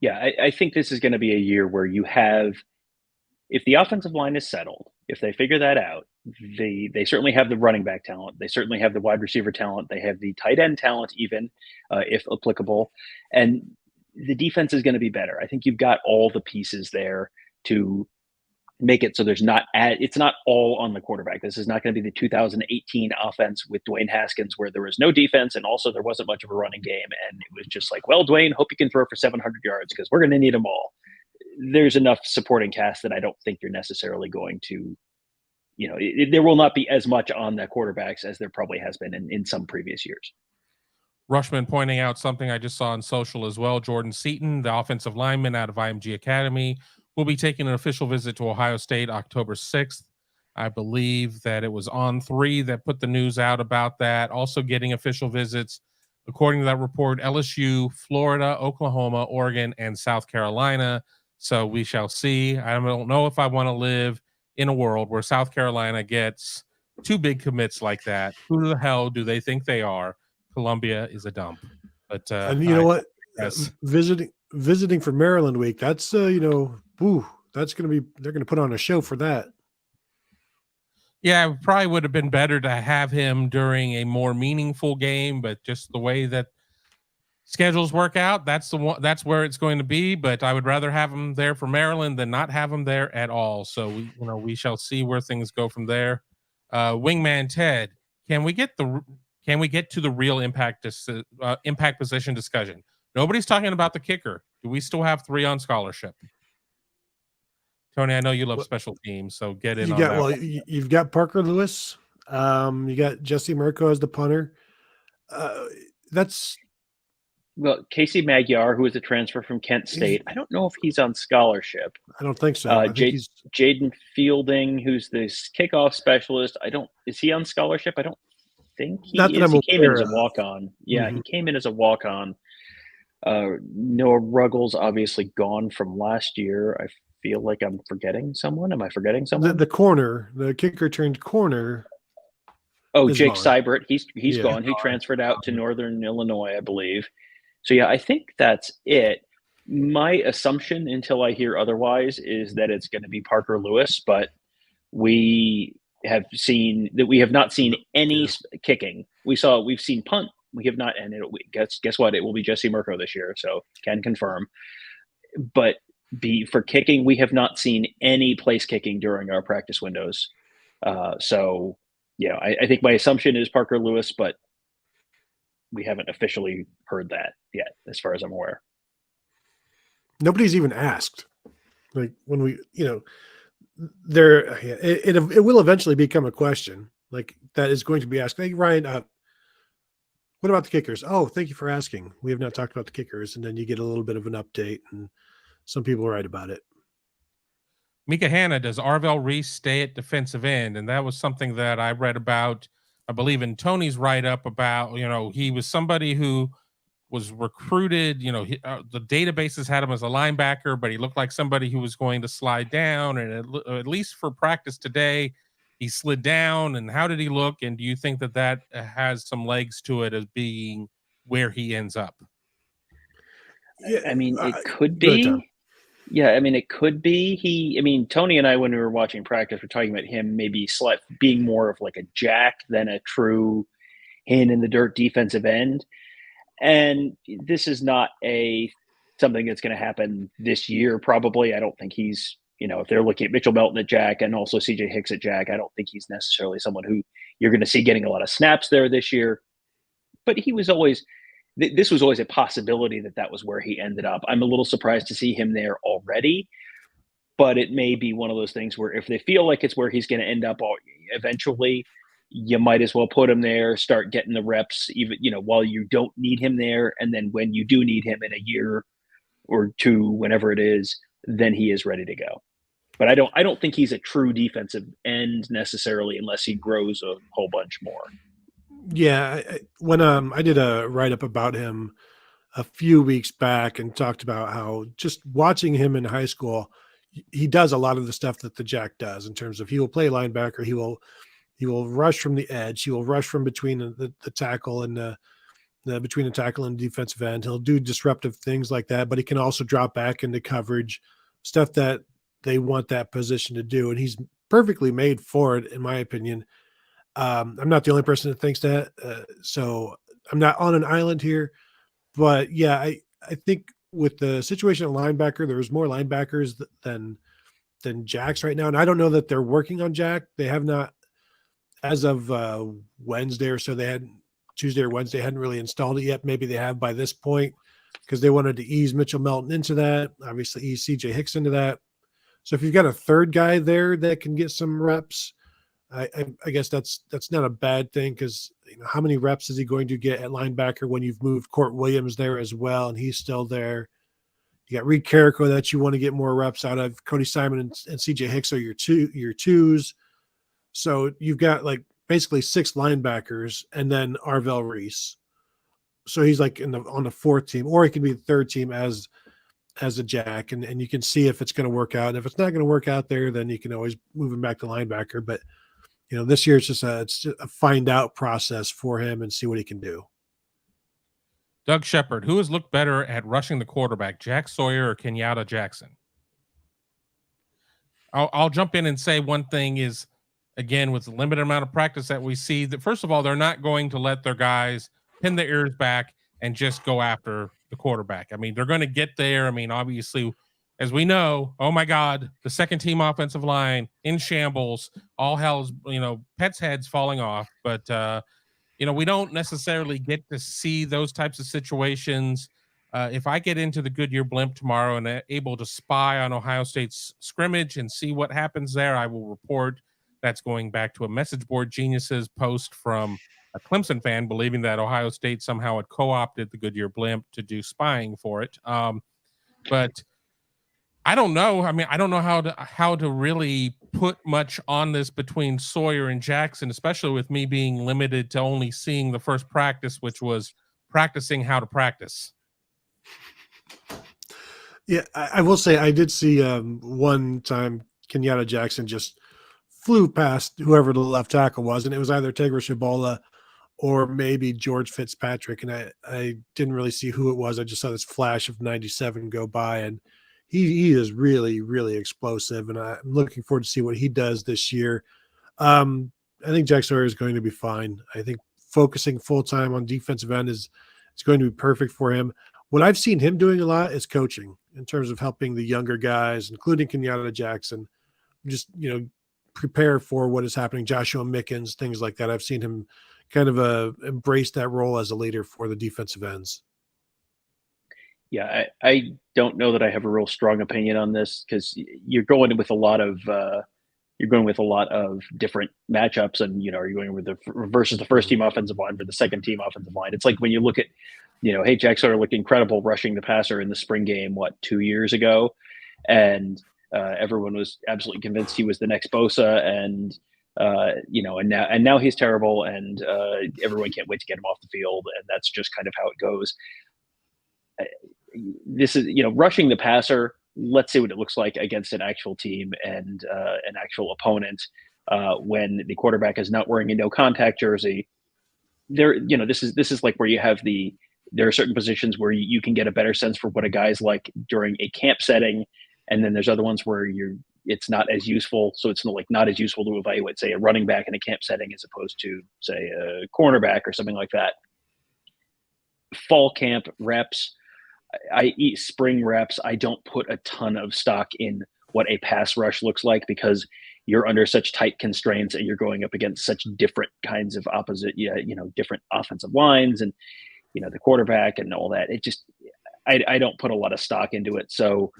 Yeah, I think this is going to be a year where you have, if the offensive line is settled, if they figure that out, they certainly have the running back talent. They certainly have the wide receiver talent. They have the tight end talent, even if applicable. And the defense is going to be better. I think you've got all the pieces there to make it so it's not all on the quarterback. This is not going to be the 2018 offense with Dwayne Haskins, where there was no defense and also there wasn't much of a running game. And it was just like, well, Dwayne, hope you can throw for 700 yards because we're going to need them all. There's enough supporting cast that I don't think you're necessarily going to, there will not be as much on the quarterbacks as there probably has been in some previous years. Rushman pointing out something I just saw on social as well. Jordan Seaton, the offensive lineman out of IMG Academy, will be taking an official visit to Ohio State October 6th. I believe that it was On3 that put the news out about that. Also getting official visits, according to that report, LSU, Florida, Oklahoma, Oregon, and South Carolina. So we shall see. I don't know if I want to live in a world where South Carolina gets two big commits like that. Who the hell do they think they are? Columbia is a dump. But and what? Yes. Visiting for Maryland week. That's that's going to be. They're going to put on a show for that. Yeah, it probably would have been better to have him during a more meaningful game, but just the way that schedules work out, that's where it's going to be. But I would rather have him there for Maryland than not have him there at all. So we shall see where things go from there. Wingman Ted, can we get to the real impact position discussion? Nobody's talking about the kicker. Do we still have 3 on scholarship? Tony, I know you love special teams, so get in on that. Well, you've got Parker Lewis. You got Jesse Mirko as the punter. Well, Casey Magyar, who is a transfer from Kent State. I don't know if he's on scholarship. I don't think so. Jaden Fielding, who's this kickoff specialist. Is he on scholarship? I don't think he is. He came in as a walk-on. Yeah, he came in as a walk-on. Noah Ruggles obviously gone from last year. I feel like I'm forgetting someone. Am I forgetting someone? The kicker turned corner. Oh, Jake Seibert. He's gone. He transferred out to Northern Illinois, I believe. So yeah, I think that's it. My assumption, until I hear otherwise, is that it's going to be Parker Lewis, but we have not seen any kicking. We've seen punt. We have not, and guess what? It will be Jesse Mirko this year, so can confirm. But for kicking, we have not seen any place kicking during our practice windows. So yeah, I think my assumption is Parker Lewis, but we haven't officially heard that yet, as far as I'm aware. Nobody's even asked. Like when we, it will eventually become a question like that is going to be asked. Hey, Ryan, what about the kickers? Oh, thank you for asking. We have not talked about the kickers. And then you get a little bit of an update, and some people write about it. Mika Hanna, does Arvell Reese stay at defensive end? And that was something that I read about, I believe, in Tony's write-up about, he was somebody who was recruited, the databases had him as a linebacker, but he looked like somebody who was going to slide down. And at least for practice today, he slid down. And how did he look? And do you think that has some legs to it as being where he ends up? Yeah, I mean, it could be. Yeah, I mean, it could be. Tony and I, when we were watching practice, were talking about him maybe being more of like a jack than a true hand in the dirt defensive end. And this is not something that's going to happen this year, probably. I don't think he's, if they're looking at Mitchell Melton at jack and also CJ Hicks at jack, I don't think he's necessarily someone who you're going to see getting a lot of snaps there this year. But this was always a possibility that was where he ended up. I'm a little surprised to see him there already, but it may be one of those things where if they feel like it's where he's going to end up eventually, you might as well put him there, start getting the reps, even, while you don't need him there. And then when you do need him in a year or two, whenever it is, then he is ready to go. But I don't think he's a true defensive end necessarily, unless he grows a whole bunch more. Yeah. When I did a write-up about him a few weeks back and talked about how just watching him in high school, he does a lot of the stuff that the jack does in terms of he will play linebacker. He will rush from the edge. He will rush from between the tackle and between the tackle and defensive end. He'll do disruptive things like that, but he can also drop back into coverage, stuff that they want that position to do. And he's perfectly made for it, in my opinion. I'm not the only person that thinks that. So I'm not on an island here, but yeah, I think with the situation at linebacker, there was more linebackers than than Jack's right now. And I don't know that they're working on Jack. They have not, as of Wednesday or so, they had Tuesday or Wednesday, hadn't really installed it yet. Maybe they have by this point because they wanted to ease Mitchell Melton into that, obviously ease CJ Hicks into that. So if you've got a third guy there that can get some reps, I guess that's not a bad thing because how many reps is he going to get at linebacker when you've moved Court Williams there as well and he's still there? You got Reed Carrico that you want to get more reps out of. Cody Simon and CJ Hicks are your twos. So you've got like basically 6 linebackers and then Arvell Reese. So he's like on the 4th team, or he can be the 3rd team as a Jack, and you can see if it's going to work out. And if it's not going to work out there, then you can always move him back to linebacker. But this year it's just a find out process for him and see what he can do. Doug Shepard, who has looked better at rushing the quarterback, Jack Sawyer or Kenyatta Jackson? I'll jump in and say one thing is, again, with the limited amount of practice that we see, that first of all, they're not going to let their guys pin their ears back and just go after the quarterback. I mean, they're going to get there. I mean, obviously, as we know, oh my God, the second team offensive line in shambles, all hell's, pets' heads falling off. But, we don't necessarily get to see those types of situations. If I get into the Goodyear blimp tomorrow and able to spy on Ohio State's scrimmage and see what happens there, I will report. That's going back to a Message Board Geniuses post from a Clemson fan believing that Ohio State somehow had co-opted the Goodyear blimp to do spying for it. But I don't know. I mean, I don't know how to really put much on this between Sawyer and Jackson, especially with me being limited to only seeing the first practice, which was practicing how to practice. Yeah, I will say I did see one time Kenyatta Jackson just flew past whoever the left tackle was, and it was either Tegra Shabola or maybe George Fitzpatrick, and I didn't really see who it was. I just saw this flash of 97 go by, and he is really, really explosive, and I'm looking forward to see what he does this year. I think Jack Sawyer is going to be fine. I think focusing full-time on defensive end is going to be perfect for him. What I've seen him doing a lot is coaching in terms of helping the younger guys, including Kenyatta Jackson, just, prepare for what is happening. Joshua Mickens, things like that. I've seen him kind of embrace that role as a leader for the defensive ends. Yeah, I don't know that I have a real strong opinion on this because you're going with a lot of different matchups, and are you going with versus the first team offensive line or the second team offensive line? It's like when you look at, hey, Jack Sawyer looked incredible rushing the passer in the spring game 2 years ago, and everyone was absolutely convinced he was the next Bosa, and and now he's terrible, and everyone can't wait to get him off the field, and that's just kind of how it goes. This is, rushing the passer. Let's see what it looks like against an actual team and an actual opponent when the quarterback is not wearing a no contact jersey. This is like where you have there are certain positions where you can get a better sense for what a guy's like during a camp setting, and then there's other ones where it's not as useful. So it's not as useful to evaluate, say, a running back in a camp setting as opposed to, say, a cornerback or something like that. Fall camp reps, I eat spring reps. I don't put a ton of stock in what a pass rush looks like because you're under such tight constraints and you're going up against such different kinds of different offensive lines and, the quarterback and all that. It just, I don't put a lot of stock into it. So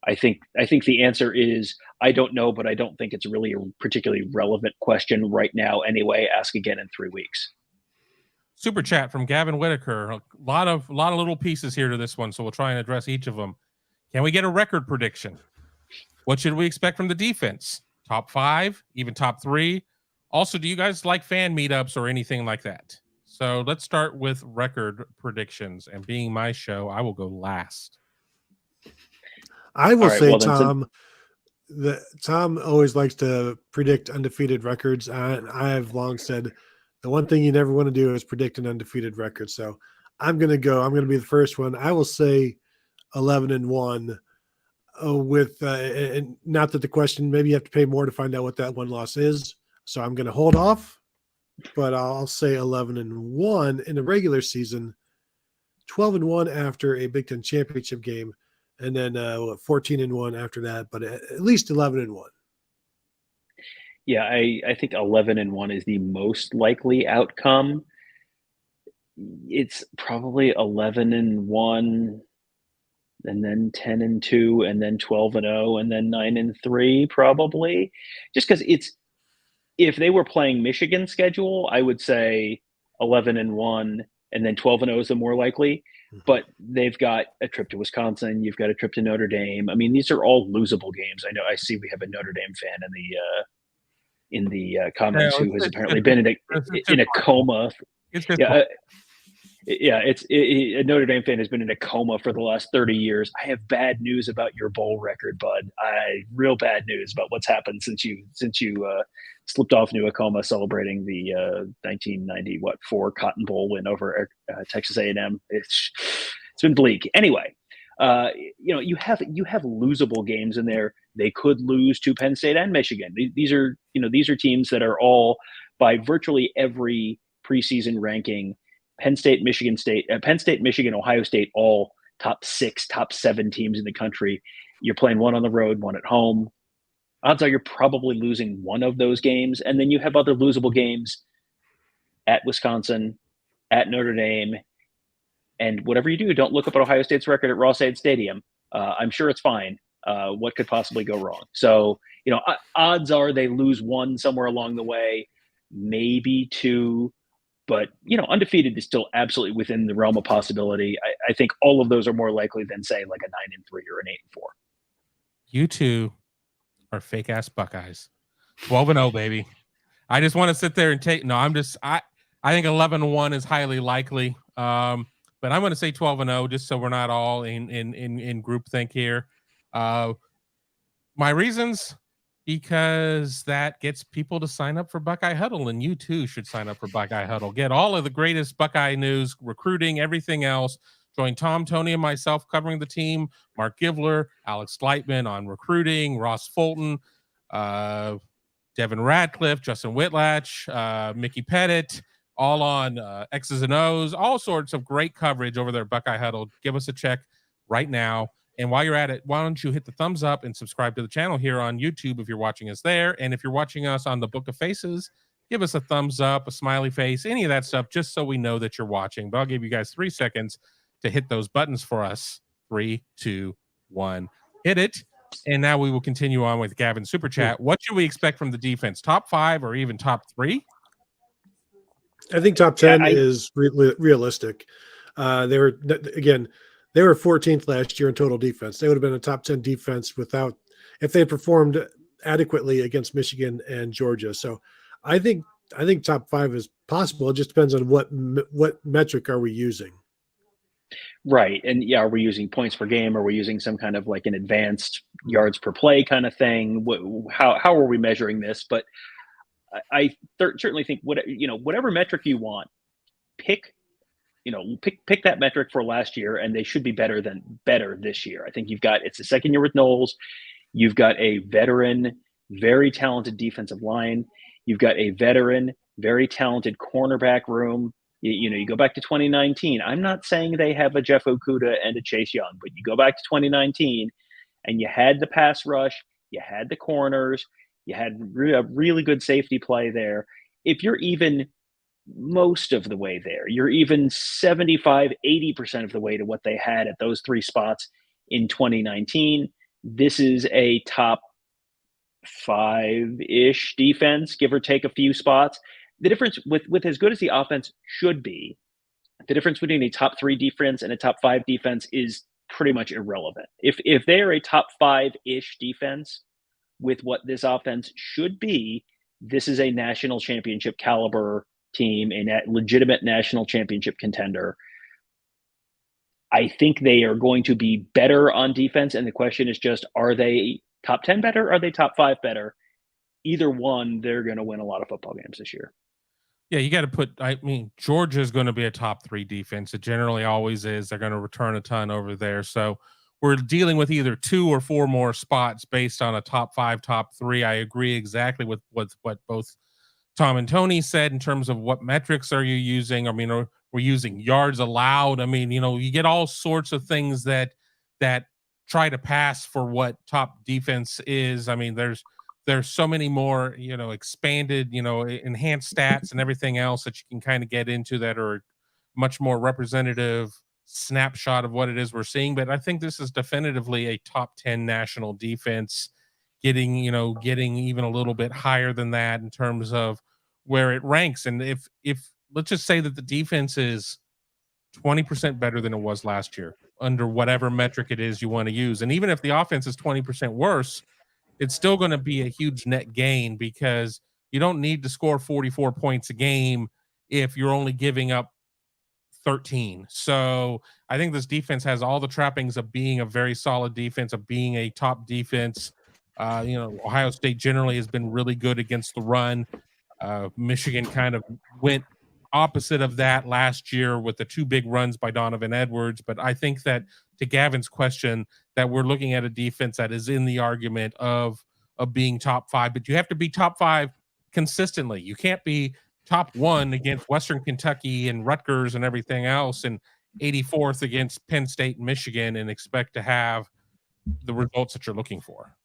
I think the answer is, I don't know, but I don't think it's really a particularly relevant question right now. Anyway, ask again in 3 weeks. Super chat from Gavin Whitaker. A lot of little pieces here to this one, so we'll try and address each of them. Can we get a record prediction? What should we expect from the defense? Top 5, even top 3? Also, do you guys like fan meetups or anything like that? So let's start with record predictions. And being my show, I will go last. I will say, Tom, Tom always likes to predict undefeated records. I have long said the one thing you never want to do is predict an undefeated record. So I'm going to be the first one. I will say 11-1 with, and not that the question, maybe you have to pay more to find out what that one loss is. So I'm going to hold off, but I'll say 11-1 in the regular season, 12-1 after a Big Ten championship game, and then 14-1 after that, but at least 11-1. Yeah, I think 11-1 is the most likely outcome. It's probably 11-1, and then 10-2, and then 12-0, and then 9-3, probably. Just because if they were playing Michigan's schedule, I would say 11-1, and then 12-0 is the more likely. But they've got a trip to Wisconsin. You've got a trip to Notre Dame. I mean, these are all losable games. I know. I see we have a Notre Dame fan in the comments who has apparently been in a coma. Yeah, a Notre Dame fan has been in a coma for the last 30 years. I have bad news about your bowl record, bud. Real bad news about what's happened since you slipped off into a coma celebrating the 1994 Cotton Bowl win over Texas A&M. It's been bleak. Anyway, you have losable games in there. They could lose to Penn State and Michigan. These are teams that are all, by virtually every preseason ranking, Penn State, Michigan, Ohio State, all top 6, top 7 teams in the country. You're playing one on the road, one at home. Odds are you're probably losing one of those games. And then you have other losable games at Wisconsin, at Notre Dame. And whatever you do, don't look up at Ohio State's record at Ross-Ade Stadium. I'm sure it's fine. What could possibly go wrong? So, odds are they lose one somewhere along the way, maybe 2. But, undefeated is still absolutely within the realm of possibility. I think all of those are more likely than, say, like a 9-3 or an 8-4. You two are fake ass Buckeyes. 12-0, baby. I just want to sit there and take. No, I think 11-1 is highly likely. But I'm going to say 12-0 just so we're not all in groupthink here. My reasons. Because that gets people to sign up for Buckeye Huddle, and you too should sign up for Buckeye Huddle. Get all of the greatest Buckeye news, recruiting, everything else. Join Tom, Tony, and myself covering the team. Mark Givler, Alex Gleitman on recruiting, Ross Fulton, Devin Radcliffe, Justin Whitlatch, Mickey Pettit, all on X's and O's, all sorts of great coverage over there at Buckeye Huddle. Give us a check right now. And while you're at it, why don't you hit the thumbs up and subscribe to the channel here on YouTube if you're watching us there. And if you're watching us on the Book of Faces, give us a thumbs up, a smiley face, any of that stuff, just so we know that you're watching. But I'll give you guys 3 seconds to hit those buttons for us. 3, 2, 1. Hit it. And now we will continue on with Gavin's Super Chat. What should we expect from the defense? Top 5 or even top 3? I think top 10 is realistic. They were 14th last year in total defense. They would have been a top 10 defense if they had performed adequately against Michigan and Georgia. So I think top 5 is possible. It just depends on what metric are we using. Right. And are we using points per game? Are we using some kind of like an advanced yards per play kind of thing? How are we measuring this? But I certainly think whatever metric you want, pick that metric for last year, and they should be better this year. I think it's the second year with Knowles. You've got a veteran, very talented defensive line. You've got a veteran, very talented cornerback room. You go back to 2019. I'm not saying they have a Jeff Okudah and a Chase Young, but you go back to 2019 and you had the pass rush, you had the corners, you had a really good safety play there. If you're even most of the way there, you're even 75, 80% of the way to what they had at those 3 spots in 2019. This is a top 5-ish defense, give or take a few spots. The difference with as good as the offense should be, the difference between a top 3 defense and a top 5 defense is pretty much irrelevant. If they are a top 5-ish defense with what this offense should be, this is a national championship caliber team, a legitimate national championship contender. I think they are going to be better on defense, and the question is just, are they top 10 better? Are they top 5 better? Either one, they're going to win a lot of football games this year. Yeah, you got to Georgia's going to be a top 3 defense. It generally always is. They're going to return a ton over there. So we're dealing with either 2 or 4 more spots based on a top 5, top 3. I agree exactly with what both Tom and Tony said in terms of what metrics are you using. We're using yards allowed. You get all sorts of things that try to pass for what top defense is. I mean, there's so many more, expanded, enhanced stats and everything else that you can kind of get into that are much more representative snapshot of what it is we're seeing. But I think this is definitively a top 10 national defense, getting even a little bit higher than that in terms of where it ranks. And if let's just say that the defense is 20% better than it was last year under whatever metric it is you want to use. And even if the offense is 20% worse, it's still going to be a huge net gain, because you don't need to score 44 points a game if you're only giving up 13. So I think this defense has all the trappings of being a very solid defense, of being a top defense. Ohio State generally has been really good against the run. Michigan kind of went opposite of that last year with the 2 big runs by Donovan Edwards. But I think that, to Gavin's question, that we're looking at a defense that is in the argument of being top 5, but you have to be top 5 consistently. You can't be top 1 against Western Kentucky and Rutgers and everything else, and 84th against Penn State and Michigan, and expect to have the results that you're looking for.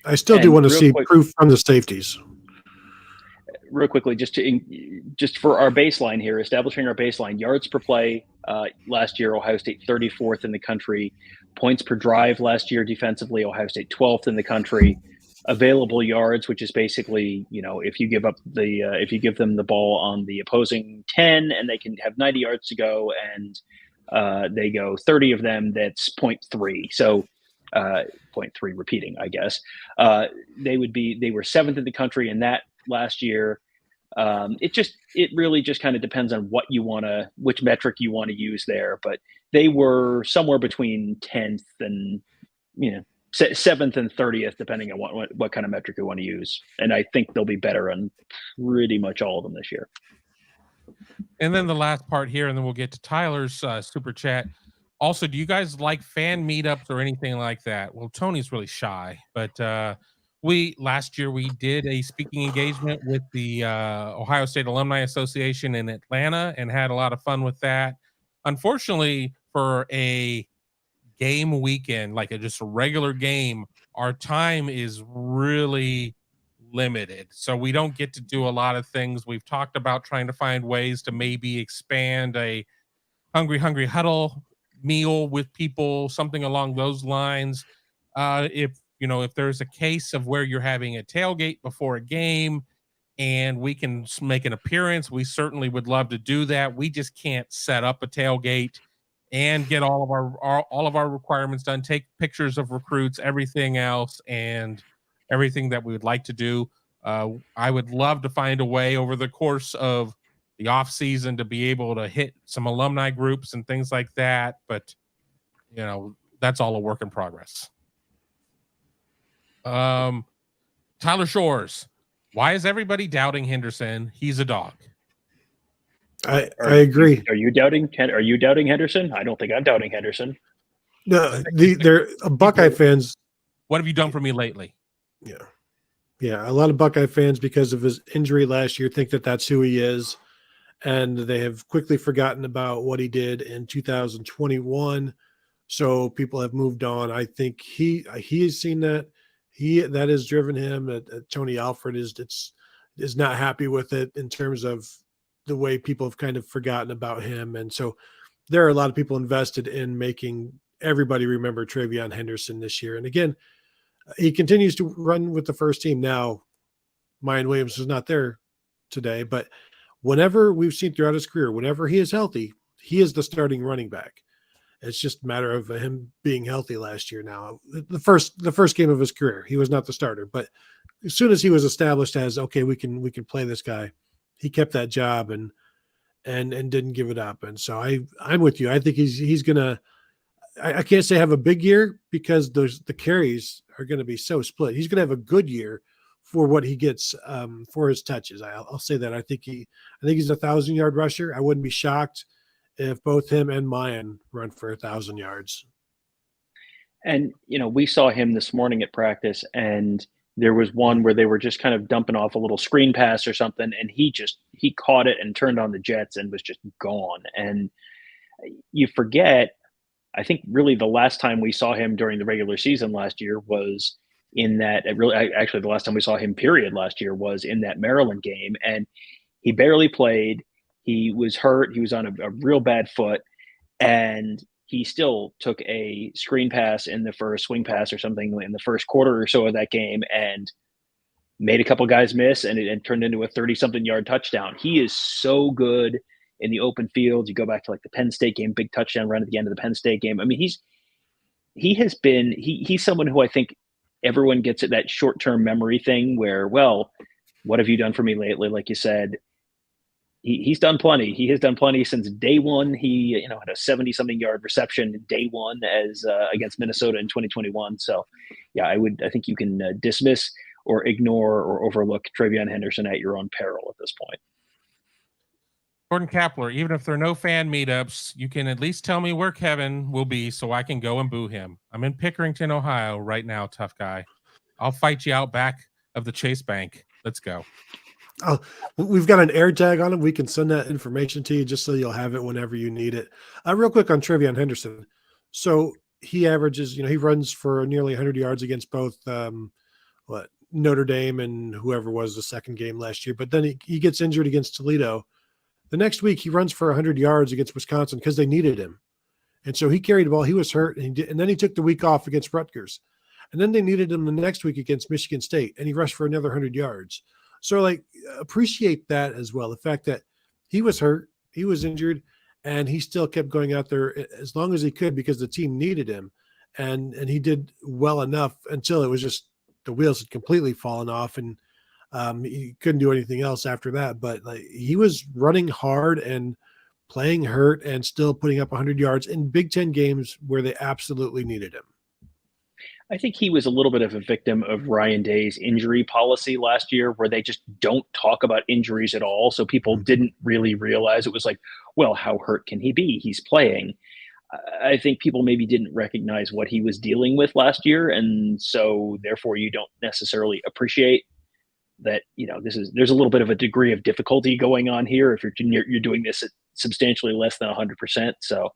I still do want to see proof from the safeties. Real quickly, just for our baseline here, establishing our baseline, yards per play last year, Ohio State 34th in the country. Points per drive last year defensively, Ohio State 12th in the country. Available yards, which is basically, if you give them the ball on the opposing 10 and they can have 90 yards to go, and they go 30 of them, that's 0.3. So 0.3 repeating, I guess. They were 7th in the country in that last year. It really just kind of depends on which metric you want to use there, but they were somewhere between 10th and 7th and 30th, depending on what kind of metric you want to use. And I think they'll be better on pretty much all of them this year. And then the last part here, and then we'll get to Tyler's super chat. Also, do you guys like fan meetups or anything like that? Well, Tony's really shy, but last year we did a speaking engagement with the Ohio State Alumni Association in Atlanta and had a lot of fun with that. Unfortunately, for a game weekend, like just a regular game, our time is really limited. So we don't get to do a lot of things. We've talked about trying to find ways to maybe expand a hungry huddle meal with people, something along those lines. If there's a case of where you're having a tailgate before a game and we can make an appearance, we certainly would love to do that. We just can't set up a tailgate and get all of our requirements done, take pictures of recruits, everything else, and everything that we would like to do. I would love to find a way over the course of the off season to be able to hit some alumni groups and things like that. But, that's all a work in progress. Tyler Shores, why is everybody doubting Henderson? He's a dog. I agree. Are you doubting Henderson? I don't think I'm doubting Henderson. No, they're Buckeye fans. What have you done for me lately? Yeah. A lot of Buckeye fans, because of his injury last year, think that that's who he is, and they have quickly forgotten about what he did in 2021. So people have moved on. I think he has seen that. That has driven him. Tony Alford is not happy with it in terms of the way people have kind of forgotten about him. And so there are a lot of people invested in making everybody remember Travion Henderson this year. And again, he continues to run with the first team. Now, Mayan Williams is not there today, but whenever we've seen throughout his career, whenever he is healthy, he is the starting running back. It's just a matter of him being healthy last year. Now, the first game of his career, he was not the starter, but as soon as he was established as, okay, we can play this guy, he kept that job and didn't give it up. And so I'm with you. I think he's gonna. I can't say have a big year because the carries are going to be so split. He's going to have a good year for what he gets for his touches. I'll say that. I think he's a 1,000-yard rusher. I wouldn't be shocked if both him and Mayan run for 1,000 yards. And, we saw him this morning at practice, and there was one where they were just kind of dumping off a little screen pass or something, and he caught it and turned on the jets and was just gone. And you forget, I think really the last time we saw him during the regular season last year was in that actually the last time we saw him period last year was in that Maryland game, and he barely played. He was hurt. He was on a real bad foot, and he still took a screen pass in the first swing pass or something in the first quarter or so of that game and made a couple guys miss, and it turned into a 30-something yard touchdown. He is so good in the open field. You go back to like the Penn State game, big touchdown run at the end of the Penn State game. I mean, he's someone who I think everyone gets at that short-term memory thing where, well, what have you done for me lately? Like you said, he's done plenty. He has done plenty since day one. He had a 70-something yard reception day one as against Minnesota in 2021. So, yeah, I think you can dismiss or ignore or overlook Travion Henderson at your own peril at this point. Jordan Kapler, even if there are no fan meetups, you can at least tell me where Kevin will be so I can go and boo him. I'm in Pickerington, Ohio right now, tough guy. I'll fight you out back of the Chase Bank. Let's go. Oh, we've got an air tag on him. We can send that information to you just so you'll have it whenever you need it. Real quick on Travion Henderson. So he averages, he runs for nearly 100 yards against both Notre Dame and whoever was the second game last year. But then he gets injured against Toledo. The next week he runs for 100 yards against Wisconsin because they needed him. And so he carried the ball. He was hurt, and then he took the week off against Rutgers. And then they needed him the next week against Michigan State, and he rushed for another 100 yards. So, appreciate that as well. The fact that he was hurt, he was injured, and he still kept going out there as long as he could because the team needed him. And he did well enough until it was just the wheels had completely fallen off, and he couldn't do anything else after that. But he was running hard and playing hurt and still putting up 100 yards in Big Ten games where they absolutely needed him. I think he was a little bit of a victim of Ryan Day's injury policy last year, where they just don't talk about injuries at all. So people didn't really realize it was like, well, how hurt can he be? He's playing. I think people maybe didn't recognize what he was dealing with last year. And so therefore you don't necessarily appreciate that, there's a little bit of a degree of difficulty going on here if you're doing this at substantially less than 100%. So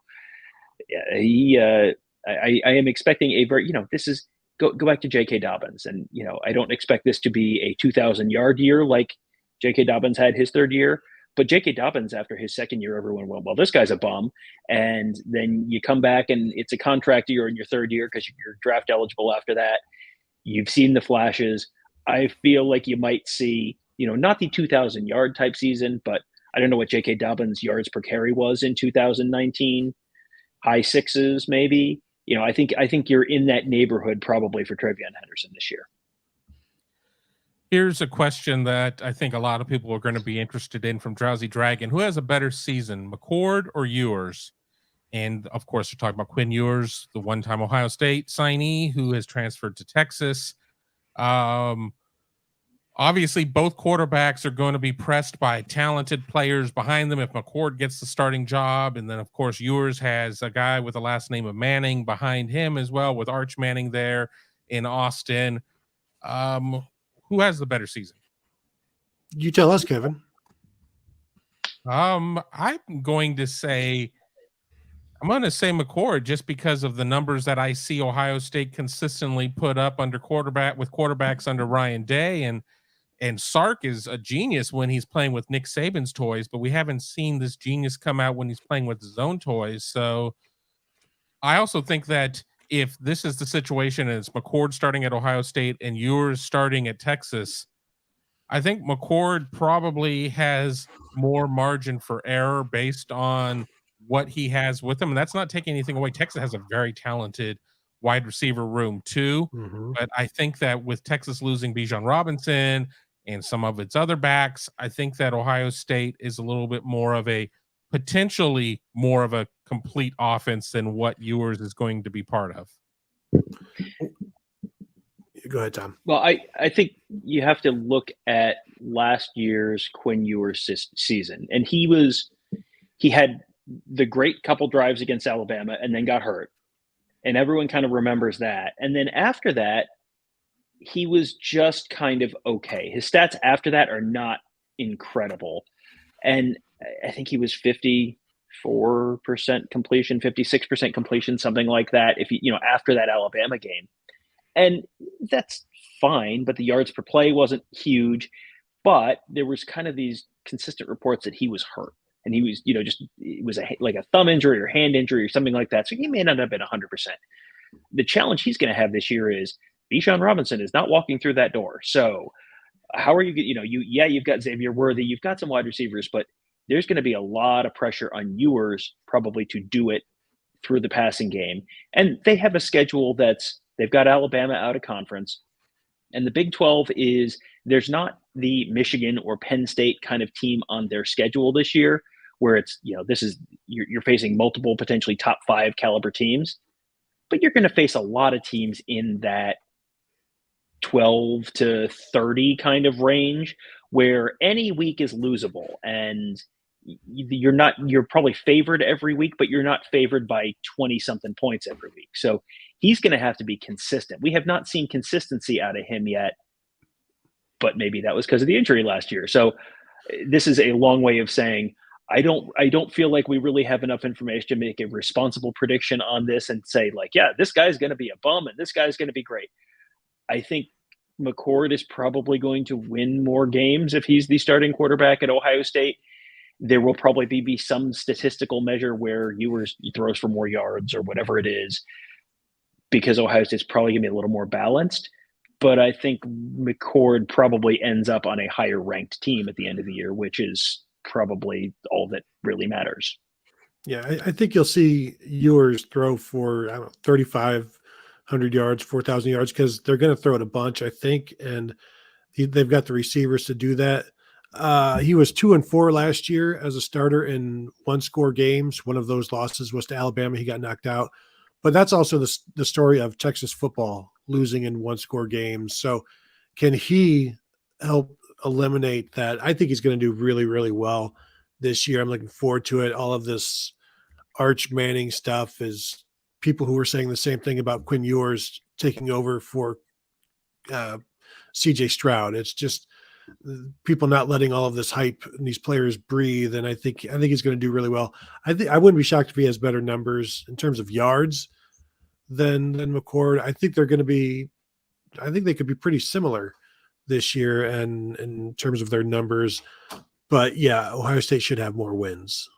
yeah, I am expecting a very, this is go back to J.K. Dobbins. And, I don't expect this to be a 2,000 yard year like J.K. Dobbins had his third year. But J.K. Dobbins, after his second year, everyone went, well, this guy's a bum. And then you come back and it's a contract year in your third year because you're draft eligible after that. You've seen the flashes. I feel like you might see, not the 2,000 yard type season, but I don't know what J.K. Dobbins' yards per carry was in 2019. High sixes, maybe. I think you're in that neighborhood probably for Travion Henderson this year. Here's a question that I think a lot of people are going to be interested in from Drowsy Dragon. Who has a better season, McCord or Ewers? And, of course, we're talking about Quinn Ewers, the one-time Ohio State signee who has transferred to Texas. Obviously, both quarterbacks are going to be pressed by talented players behind them if McCord gets the starting job. And then, of course, Ewers has a guy with the last name of Manning behind him as well, with Arch Manning there in Austin. Who has the better season? You tell us, Kevin. I'm going to say McCord just because of the numbers that I see Ohio State consistently put up quarterbacks under Ryan Day, and Sark is a genius when he's playing with Nick Saban's toys, but we haven't seen this genius come out when he's playing with his own toys. So I also think that if this is the situation and it's McCord starting at Ohio State and Ewers starting at Texas, I think McCord probably has more margin for error based on what he has with him. And that's not taking anything away. Texas has a very talented wide receiver room too. Mm-hmm. But I think that with Texas losing Bijan Robinson and some of its other backs, I think that Ohio State is a little bit potentially more of a complete offense than what Ewers is going to be part of. Go ahead, Tom. Well, I think you have to look at last year's Quinn Ewers season. And he had the great couple drives against Alabama and then got hurt. And everyone kind of remembers that. And then after that, he was just kind of okay. His stats after that are not incredible. And I think he was 50 54% completion, 56% completion, something like that. If you know, after that Alabama game, and that's fine, but the yards per play wasn't huge. But there was kind of these consistent reports that he was hurt, and he was, you know, just it was like a thumb injury or hand injury or something like that. So he may not have been 100%. The challenge he's going to have this year is Bijan Robinson is not walking through that door. So how are you? You know, you've got Xavier Worthy, you've got some wide receivers, but there's going to be a lot of pressure on Ewers probably to do it through the passing game. And they have a schedule they've got Alabama out of conference. And the Big 12 there's not the Michigan or Penn State kind of team on their schedule this year, where it's, you know, you're facing multiple potentially top 5 caliber teams, but you're going to face a lot of teams in that 12 to 30 kind of range where any week is losable, and you're probably favored every week, but you're not favored by 20 something points every week. So he's going to have to be consistent. We have not seen consistency out of him yet, but maybe that was because of the injury last year. So this is a long way of saying, I don't feel like we really have enough information to make a responsible prediction on this and say, like, yeah, this guy's going to be a bum and this guy's going to be great. I think McCord is probably going to win more games if he's the starting quarterback at Ohio State. There will probably be some statistical measure where Ewers throws for more yards or whatever it is, because Ohio State's probably going to be a little more balanced. But I think McCord probably ends up on a higher ranked team at the end of the year, which is probably all that really matters. Yeah, I think you'll see Ewers throw for 3,500 yards, 4,000 yards, because they're going to throw it a bunch, I think, and they've got the receivers to do that. He was 2-4 last year as a starter in one-score games. One of those losses was to Alabama. He got knocked out. But that's also the story of Texas football, losing in one-score games. So can he help eliminate that? I think he's going to do really, really well this year. I'm looking forward to it. All of this Arch Manning stuff is people who were saying the same thing about Quinn Ewers taking over for CJ Stroud. It's just people not letting all of this hype and these players breathe. And I think he's going to do really well. I wouldn't be shocked if he has better numbers in terms of yards than McCord. I think they could be pretty similar this year and in terms of their numbers. But yeah, Ohio State should have more wins.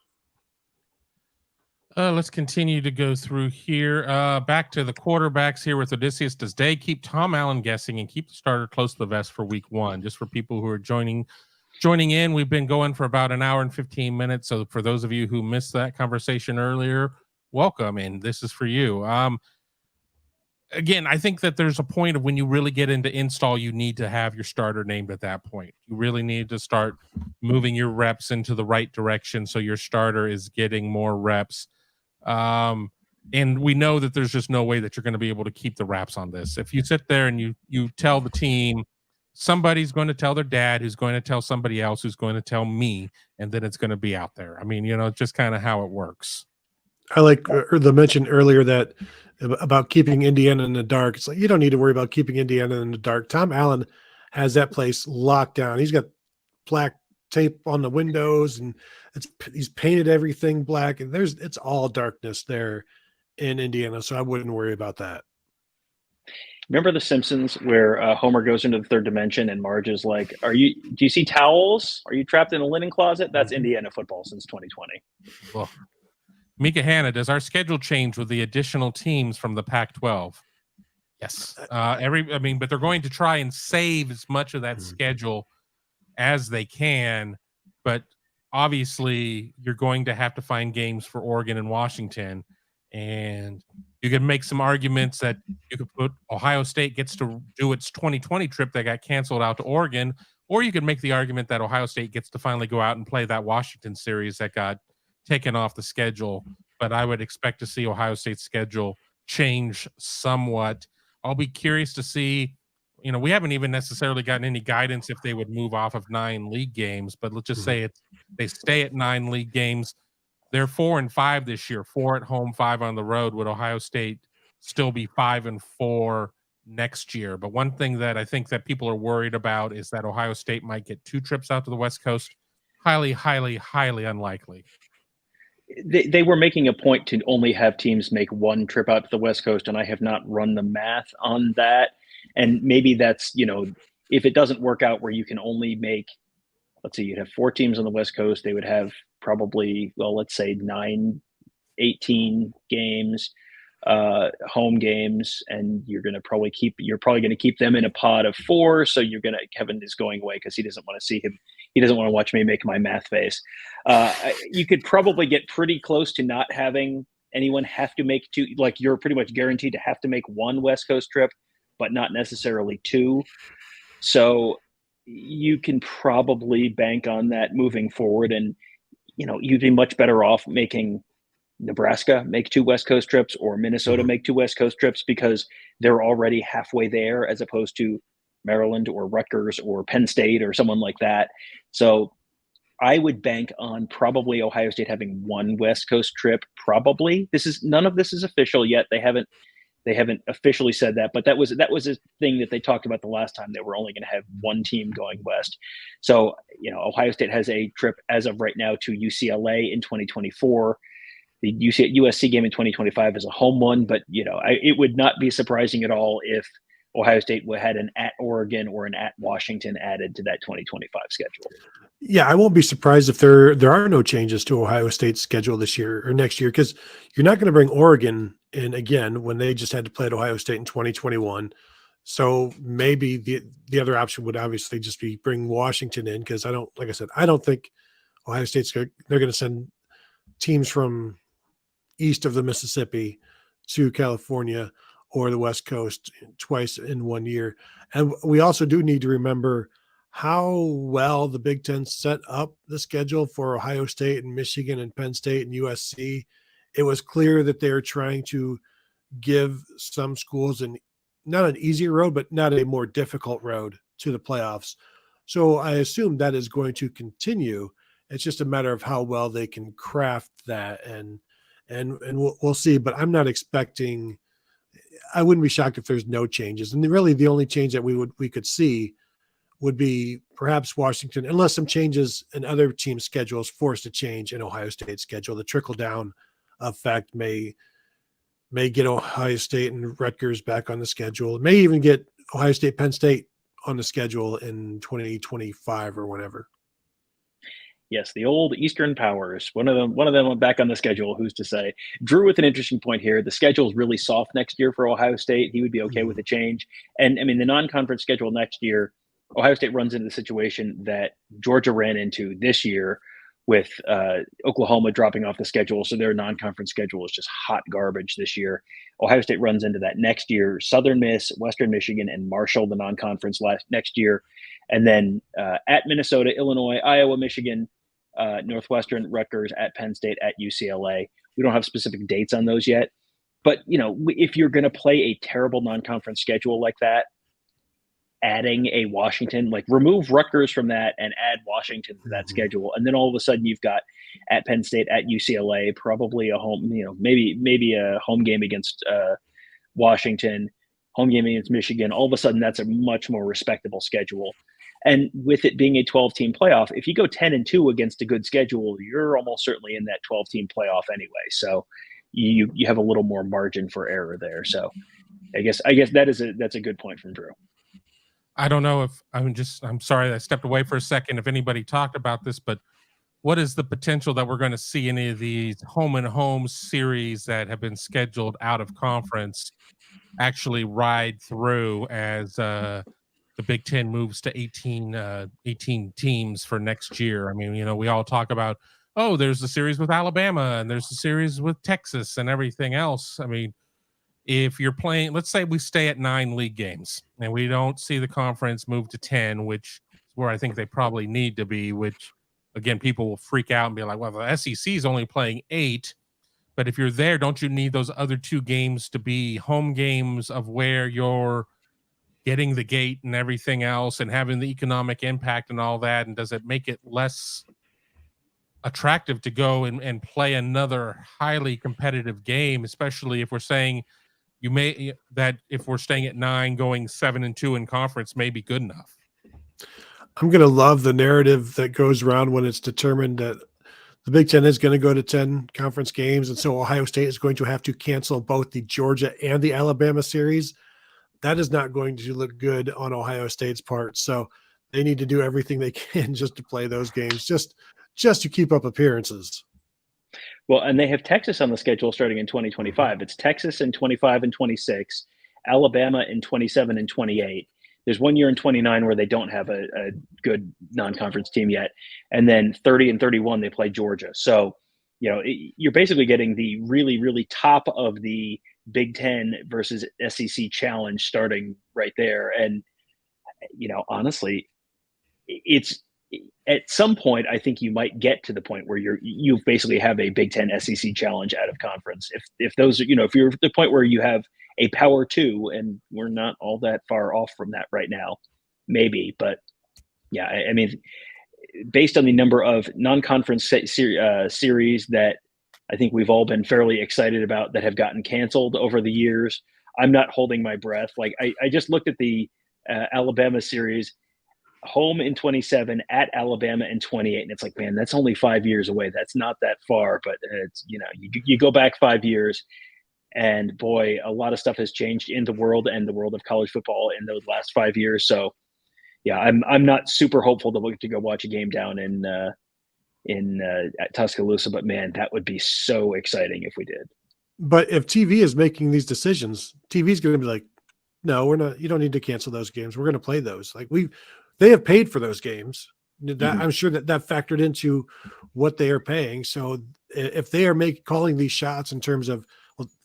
Let's continue to go through here. Back to the quarterbacks here with Odysseus. Does Day keep Tom Allen guessing and keep the starter close to the vest for week 1? Just for people who are joining in, we've been going for about an hour and 15 minutes. So for those of you who missed that conversation earlier, welcome, and this is for you. Again, I think that there's a point of when you really get into install, you need to have your starter named at that point. You really need to start moving your reps into the right direction so your starter is getting more reps. And we know that there's just no way that you're going to be able to keep the wraps on this. If you sit there and you tell the team, somebody's going to tell their dad, who's going to tell somebody else, who's going to tell me, and then it's going to be out there. I mean, it's just kind of how it works. I like the mention earlier that about keeping Indiana in the dark. It's like, you don't need to worry about keeping Indiana in the dark. Tom Allen has that place locked down. He's got black tape on the windows and he's painted everything black, and it's all darkness there in Indiana. So I wouldn't worry about that. Remember The Simpsons where Homer goes into the third dimension and Marge is like, do you see towels? Are you trapped in a linen closet? That's Indiana football since 2020. Well, Mika Hanna, does our schedule change with the additional teams from the Pac-12? Yes. But they're going to try and save as much of that schedule as they can, but obviously you're going to have to find games for Oregon and Washington, and you can make some arguments that you could put Ohio State gets to do its 2020 trip that got canceled out to Oregon, or you could make the argument that Ohio State gets to finally go out and play that Washington series that got taken off the schedule. But I would expect to see Ohio State's schedule change somewhat. I'll be curious to see, we haven't even necessarily gotten any guidance if they would move off of 9 league games, but let's just say they stay at 9 league games. They're 4-5 this year, 4 at home, 5 on the road. Would Ohio State still be 5-4 next year? But one thing that I think that people are worried about is that Ohio State might get 2 trips out to the West Coast. Highly, highly, highly unlikely. they were making a point to only have teams make one trip out to the West Coast, and I have not run the math on that. And maybe that's, if it doesn't work out where you can only make, let's see, you'd have 4 teams on the West Coast, they would have probably, well, let's say 18 games, home games, and you're going to keep them in a pod of 4. So Kevin is going away because he doesn't want to see him. He doesn't want to watch me make my math face. You could probably get pretty close to not having anyone have to make 2. Like, you're pretty much guaranteed to have to make 1 West Coast trip, but not necessarily 2. So you can probably bank on that moving forward. And, you'd be much better off making Nebraska make 2 West Coast trips or Minnesota make 2 West Coast trips, because they're already halfway there, as opposed to Maryland or Rutgers or Penn State or someone like that. So I would bank on probably Ohio State having 1 West Coast trip. Probably. None of this is official yet. They haven't officially said that, but that was a thing that they talked about the last time. They were only going to have 1 team going west. So, Ohio State has a trip as of right now to UCLA in 2024. The USC game in 2025 is a home one, but it would not be surprising at all if Ohio State had an at Oregon or an at Washington added to that 2025 schedule. Yeah, I won't be surprised if there are no changes to Ohio State's schedule this year or next year, because you're not going to bring Oregon in again when they just had to play at Ohio State in 2021. So maybe the other option would obviously just be bring Washington in, because I don't think Ohio State's they're going to send teams from east of the Mississippi to California or the West Coast twice in 1 year. And we also do need to remember how well the Big Ten set up the schedule for Ohio State and Michigan and Penn State and USC. It was clear that they were trying to give some schools not an easier road, but not a more difficult road to the playoffs. So I assume that is going to continue. It's just a matter of how well they can craft that, and we'll see. But I'm not expecting. I wouldn't be shocked if there's no changes. And really, the only change that we could see would be perhaps Washington, unless some changes in other teams' schedules forced a change in Ohio State's schedule. The trickle down effect may get Ohio State and Rutgers back on the schedule. It may even get Ohio State, Penn State on the schedule in 2025 or whenever. Yes, the old Eastern powers. One of them went back on the schedule. Who's to say? Drew with an interesting point here. The schedule is really soft next year for Ohio State. He would be okay with a change. And I mean, the non-conference schedule next year, Ohio State runs into the situation that Georgia ran into this year with Oklahoma dropping off the schedule. So their non-conference schedule is just hot garbage this year. Ohio State runs into that next year. Southern Miss, Western Michigan, and Marshall, the non-conference next year. And then at Minnesota, Illinois, Iowa, Michigan, Northwestern, Rutgers, at Penn State, at UCLA. We don't have specific dates on those yet. But, if you're going to play a terrible non-conference schedule like that, adding a Washington, like remove Rutgers from that and add Washington to that schedule. And then all of a sudden you've got at Penn State, at UCLA, probably a home, maybe a home game against Washington, home game against Michigan. All of a sudden that's a much more respectable schedule. And with it being a 12-team playoff, if you go 10-2 against a good schedule, you're almost certainly in that 12-team playoff anyway. So you have a little more margin for error there. So I guess that's a good point from Drew. I don't know if I'm sorry I stepped away for a second. If anybody talked about this, but what is the potential that we're going to see any of these home and home series that have been scheduled out of conference actually ride through as the Big Ten moves to 18 teams for next year? I mean, we all talk about, there's the series with Alabama and there's the series with Texas and everything else. I mean, if you're playing, let's say we stay at 9 league games and we don't see the conference move to 10, which is where I think they probably need to be, which again, people will freak out and be like, well, the SEC is only playing 8. But if you're there, don't you need those other 2 games to be home games of where you're getting the gate and everything else and having the economic impact and all that? And does it make it less attractive to go and play another highly competitive game, especially if we're saying if we're staying at 9, going 7-2 in conference may be good enough? I'm going to love the narrative that goes around when it's determined that The Big Ten is going to go to 10 conference games, and so Ohio State is going to have to cancel both the Georgia and the Alabama series. That is not going to look good on Ohio State's part. So they need to do everything they can just to play those games, just to keep up appearances. Well, and they have Texas on the schedule starting in 2025. It's Texas in 25 and 26, Alabama in 27 and 28. There's 1 year in 29 where they don't have a good non-conference team yet. And then 30 and 31, they play Georgia. So, you're basically getting the really, really top of the Big Ten versus SEC challenge starting right there. And, honestly, it's at some point, I think you might get to the point where you basically have a Big Ten SEC challenge out of conference. If those are, if you're at the point where you have a power two, and we're not all that far off from that right now, maybe, but yeah, I mean, based on the number of non-conference series that I think we've all been fairly excited about that have gotten canceled over the years, I'm not holding my breath. Like I just looked at the Alabama series, home in 27, at Alabama in 28, and it's like, man, that's only 5 years away. That's not that far, but it's you go back 5 years. And boy, a lot of stuff has changed in the world and the world of college football in those last 5 years. So, yeah, I'm not super hopeful that we'll get to go watch a game down in at Tuscaloosa, but man, that would be so exciting if we did. But if TV is making these decisions, TV is going to be like, no, we're not. You don't need to cancel those games. We're going to play those. Like they have paid for those games. I'm sure that factored into what they are paying. So if they are calling these shots in terms of,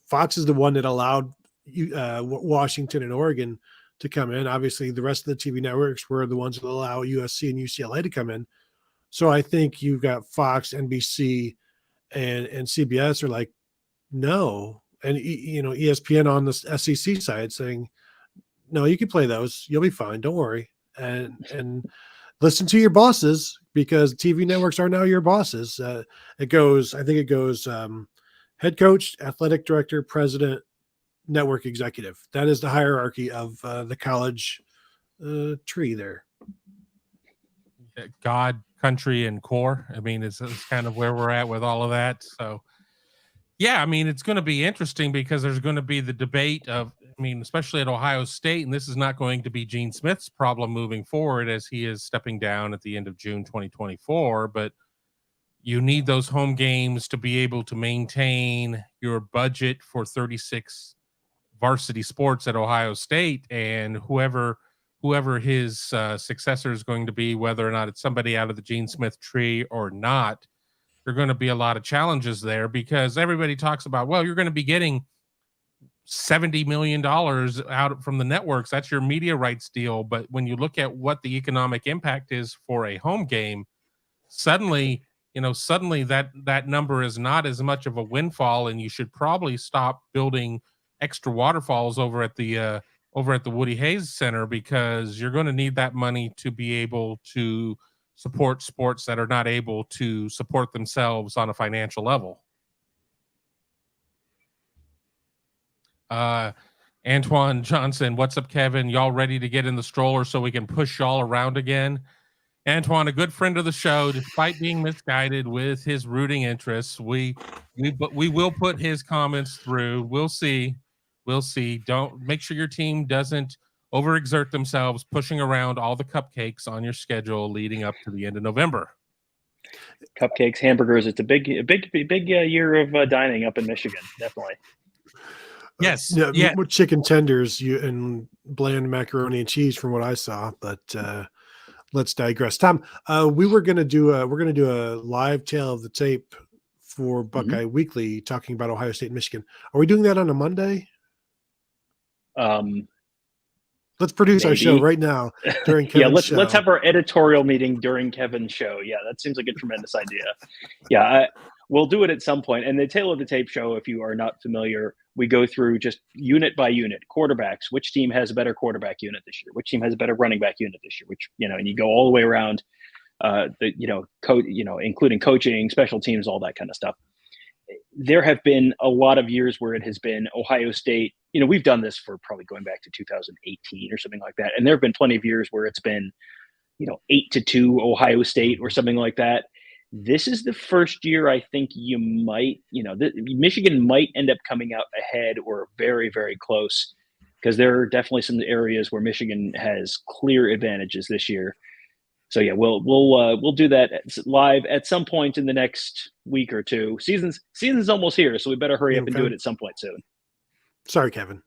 Fox is the one that allowed Washington and Oregon to come in. Obviously, the rest of the TV networks were the ones that allow USC and UCLA to come in. So I think you've got Fox, NBC, and CBS are like, no. And, ESPN on the SEC side saying, no, you can play those. You'll be fine. Don't worry. And listen to your bosses, because TV networks are now your bosses. I think it goes head coach, athletic director, president, network executive. That is the hierarchy of the college tree there. God, country, and core. I mean, it's kind of where we're at with all of that. So, yeah, I mean, it's going to be interesting because there's going to be the debate of, especially at Ohio State, and this is not going to be Gene Smith's problem moving forward as he is stepping down at the end of June 2024, but you need those home games to be able to maintain your budget for 36 varsity sports at Ohio State, and whoever his successor is going to be, whether or not it's somebody out of the Gene Smith tree or not, there are going to be a lot of challenges there, because everybody talks about, well, you're going to be getting $70 million out from the networks. That's your media rights deal. But when you look at what the economic impact is for a home game, suddenly that number is not as much of a windfall, and you should probably stop building extra waterfalls over at the Woody Hayes Center, because you're going to need that money to be able to support sports that are not able to support themselves on a financial level. Antoine Johnson, what's up, Kevin? Y'all ready to get in the stroller so we can push y'all around again? Antoine, a good friend of the show, despite being misguided with his rooting interests, we will put his comments through. We'll see. Don't make sure your team doesn't overexert themselves pushing around all the cupcakes on your schedule leading up to the end of November. Cupcakes, hamburgers. It's a big year of dining up in Michigan. Definitely. Yes. Yeah. With chicken tenders and bland macaroni and cheese from what I saw, but let's digress. Tom, we're going to do a live tale of the tape for Buckeye Weekly talking about Ohio State and Michigan. Are we doing that on a Monday? Let's produce our show right now during Kevin's show. Let's have our editorial meeting during Kevin's show. Yeah, that seems like a tremendous idea. Yeah, we'll do it at some point. And the Tale of the Tape show, if you are not familiar, we go through just unit by unit, quarterbacks, which team has a better quarterback unit this year, which team has a better running back unit this year, which, and you go all the way around, including coaching, special teams, all that kind of stuff. There have been a lot of years where it has been Ohio State. We've done this for probably going back to 2018 or something like that. And there have been plenty of years where it's been, 8-2 Ohio State or something like that. This is the first year I think you might, Michigan might end up coming out ahead or very, very close, because there are definitely some areas where Michigan has clear advantages this year. So yeah, we'll do that live at some point in the next week or two. Season's almost here, so we better hurry up and do it at some point soon. Sorry, Kevin.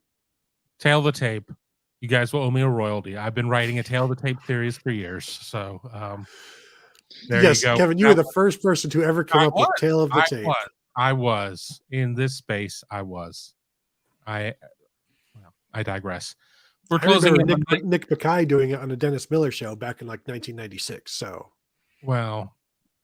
Tail of the tape. You guys will owe me a royalty. I've been writing a Tail of the Tape series for years. So there yes, you go. Kevin, you were the first person to ever come up with Tail of the Tape. I was in this space. I digress. We're closing in Nick Buckeyes doing it on the Dennis Miller show back in like 1996. So, well,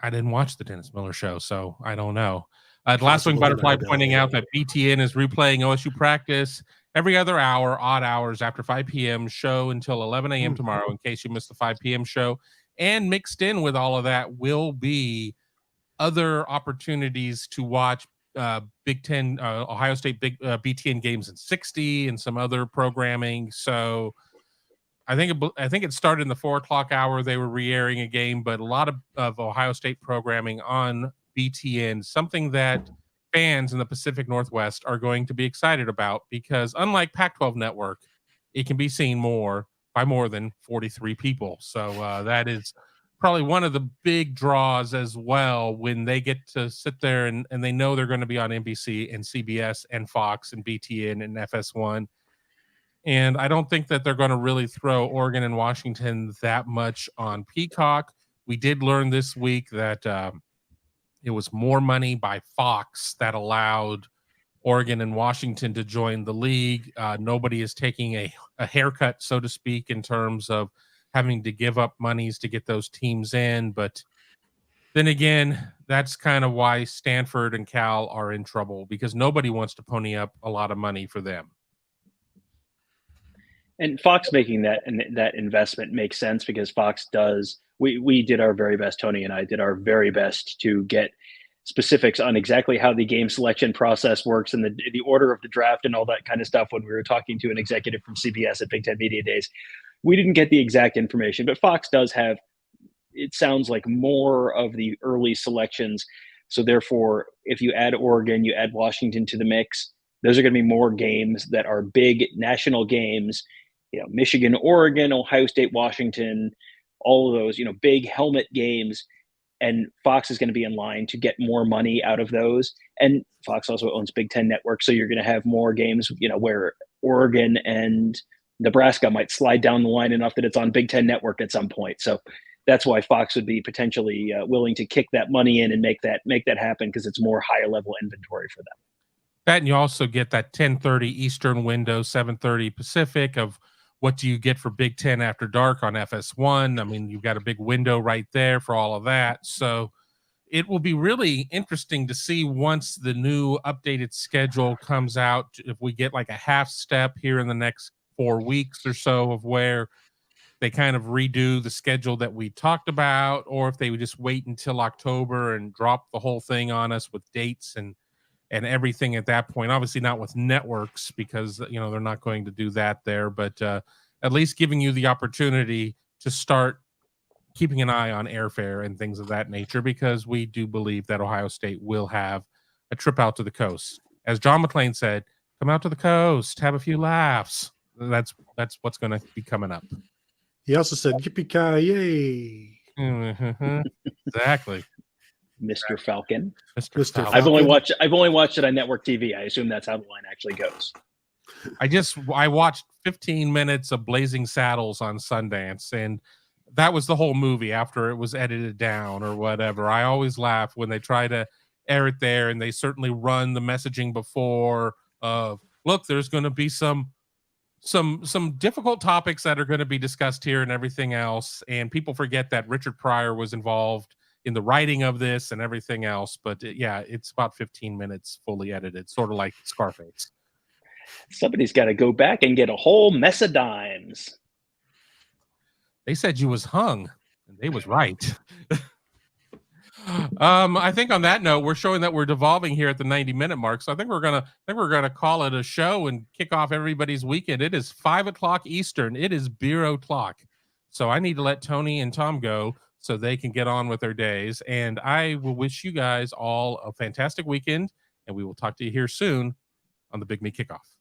I didn't watch the Dennis Miller show, so I don't know. Last Wing Butterfly pointing out that BTN is replaying OSU practice every other hour, odd hours after 5 p.m. show until 11 a.m. tomorrow, in case you missed the 5 p.m. show. And mixed in with all of that will be other opportunities to watch Big Ten, Ohio State BTN games in 60 and some other programming. So I think it started in the 4 o'clock hour. They were re-airing a game, but a lot of Ohio State programming on BTN, something that fans in the Pacific Northwest are going to be excited about, because unlike Pac-12 Network, it can be seen by more than 43 people. So that is probably one of the big draws as well, when they get to sit there and they know they're going to be on NBC and CBS and Fox and BTN and FS1. And I don't think that they're going to really throw Oregon and Washington that much on Peacock. We did learn this week that it was more money by Fox that allowed Oregon and Washington to join the league. Nobody is taking a haircut, so to speak, in terms of having to give up monies to get those teams in. But then again, that's kind of why Stanford and Cal are in trouble, because nobody wants to pony up a lot of money for them. And Fox making that investment makes sense, because Fox does. We did our very best. Tony and I did our very best to get specifics on exactly how the game selection process works and the order of the draft and all that kind of stuff when we were talking to an executive from CBS at Big Ten Media Days. We didn't get the exact information, but Fox does have, it sounds like, more of the early selections. So therefore, if you add Oregon, you add Washington to the mix, those are going to be more games that are big national games. Michigan, Oregon, Ohio State, Washington, all of those, big helmet games. And Fox is going to be in line to get more money out of those. And Fox also owns Big Ten Network. So you're going to have more games, where Oregon and Nebraska might slide down the line enough that it's on Big Ten Network at some point. So that's why Fox would be potentially willing to kick that money in and make that happen, because it's more higher level inventory for them. That, and you also get that 10:30 Eastern window, 7:30 Pacific of what do you get for Big Ten After Dark on FS1. I mean, you've got a big window right there for all of that. So it will be really interesting to see once the new updated schedule comes out, if we get like a half step here in the next 4 weeks or so of where they kind of redo the schedule that we talked about, or if they would just wait until October and drop the whole thing on us with dates and everything at that point. Obviously not with networks, because they're not going to do that there, but at least giving you the opportunity to start keeping an eye on airfare and things of that nature, because we do believe that Ohio State will have a trip out to the coast. As John McClain said, come out to the coast, have a few laughs. That's what's going to be coming up. He also said, yippee-ki-yay. Mm-hmm. Exactly. Mr. Falcon. Mr. Falcon. I've only watched it on network TV. I assume that's how the line actually goes. I watched 15 minutes of Blazing Saddles on Sundance, and that was the whole movie after it was edited down or whatever. I always laugh when they try to air it there, and they certainly run the messaging before of, look, there's going to be some difficult topics that are going to be discussed here and everything else. And people forget that Richard Pryor was involved in the writing of this and everything else. But it's about 15 minutes fully edited, sort of like Scarface. Somebody's got to go back and get a whole mess of dimes. They said you was hung, and they was right. I think on that note, we're showing that we're devolving here at the 90-minute mark. So I think we're gonna call it a show and kick off everybody's weekend. It is 5 o'clock Eastern. It is beer o'clock. So I need to let Tony and Tom go so they can get on with their days. And I will wish you guys all a fantastic weekend, and we will talk to you here soon on the Big Me Kickoff.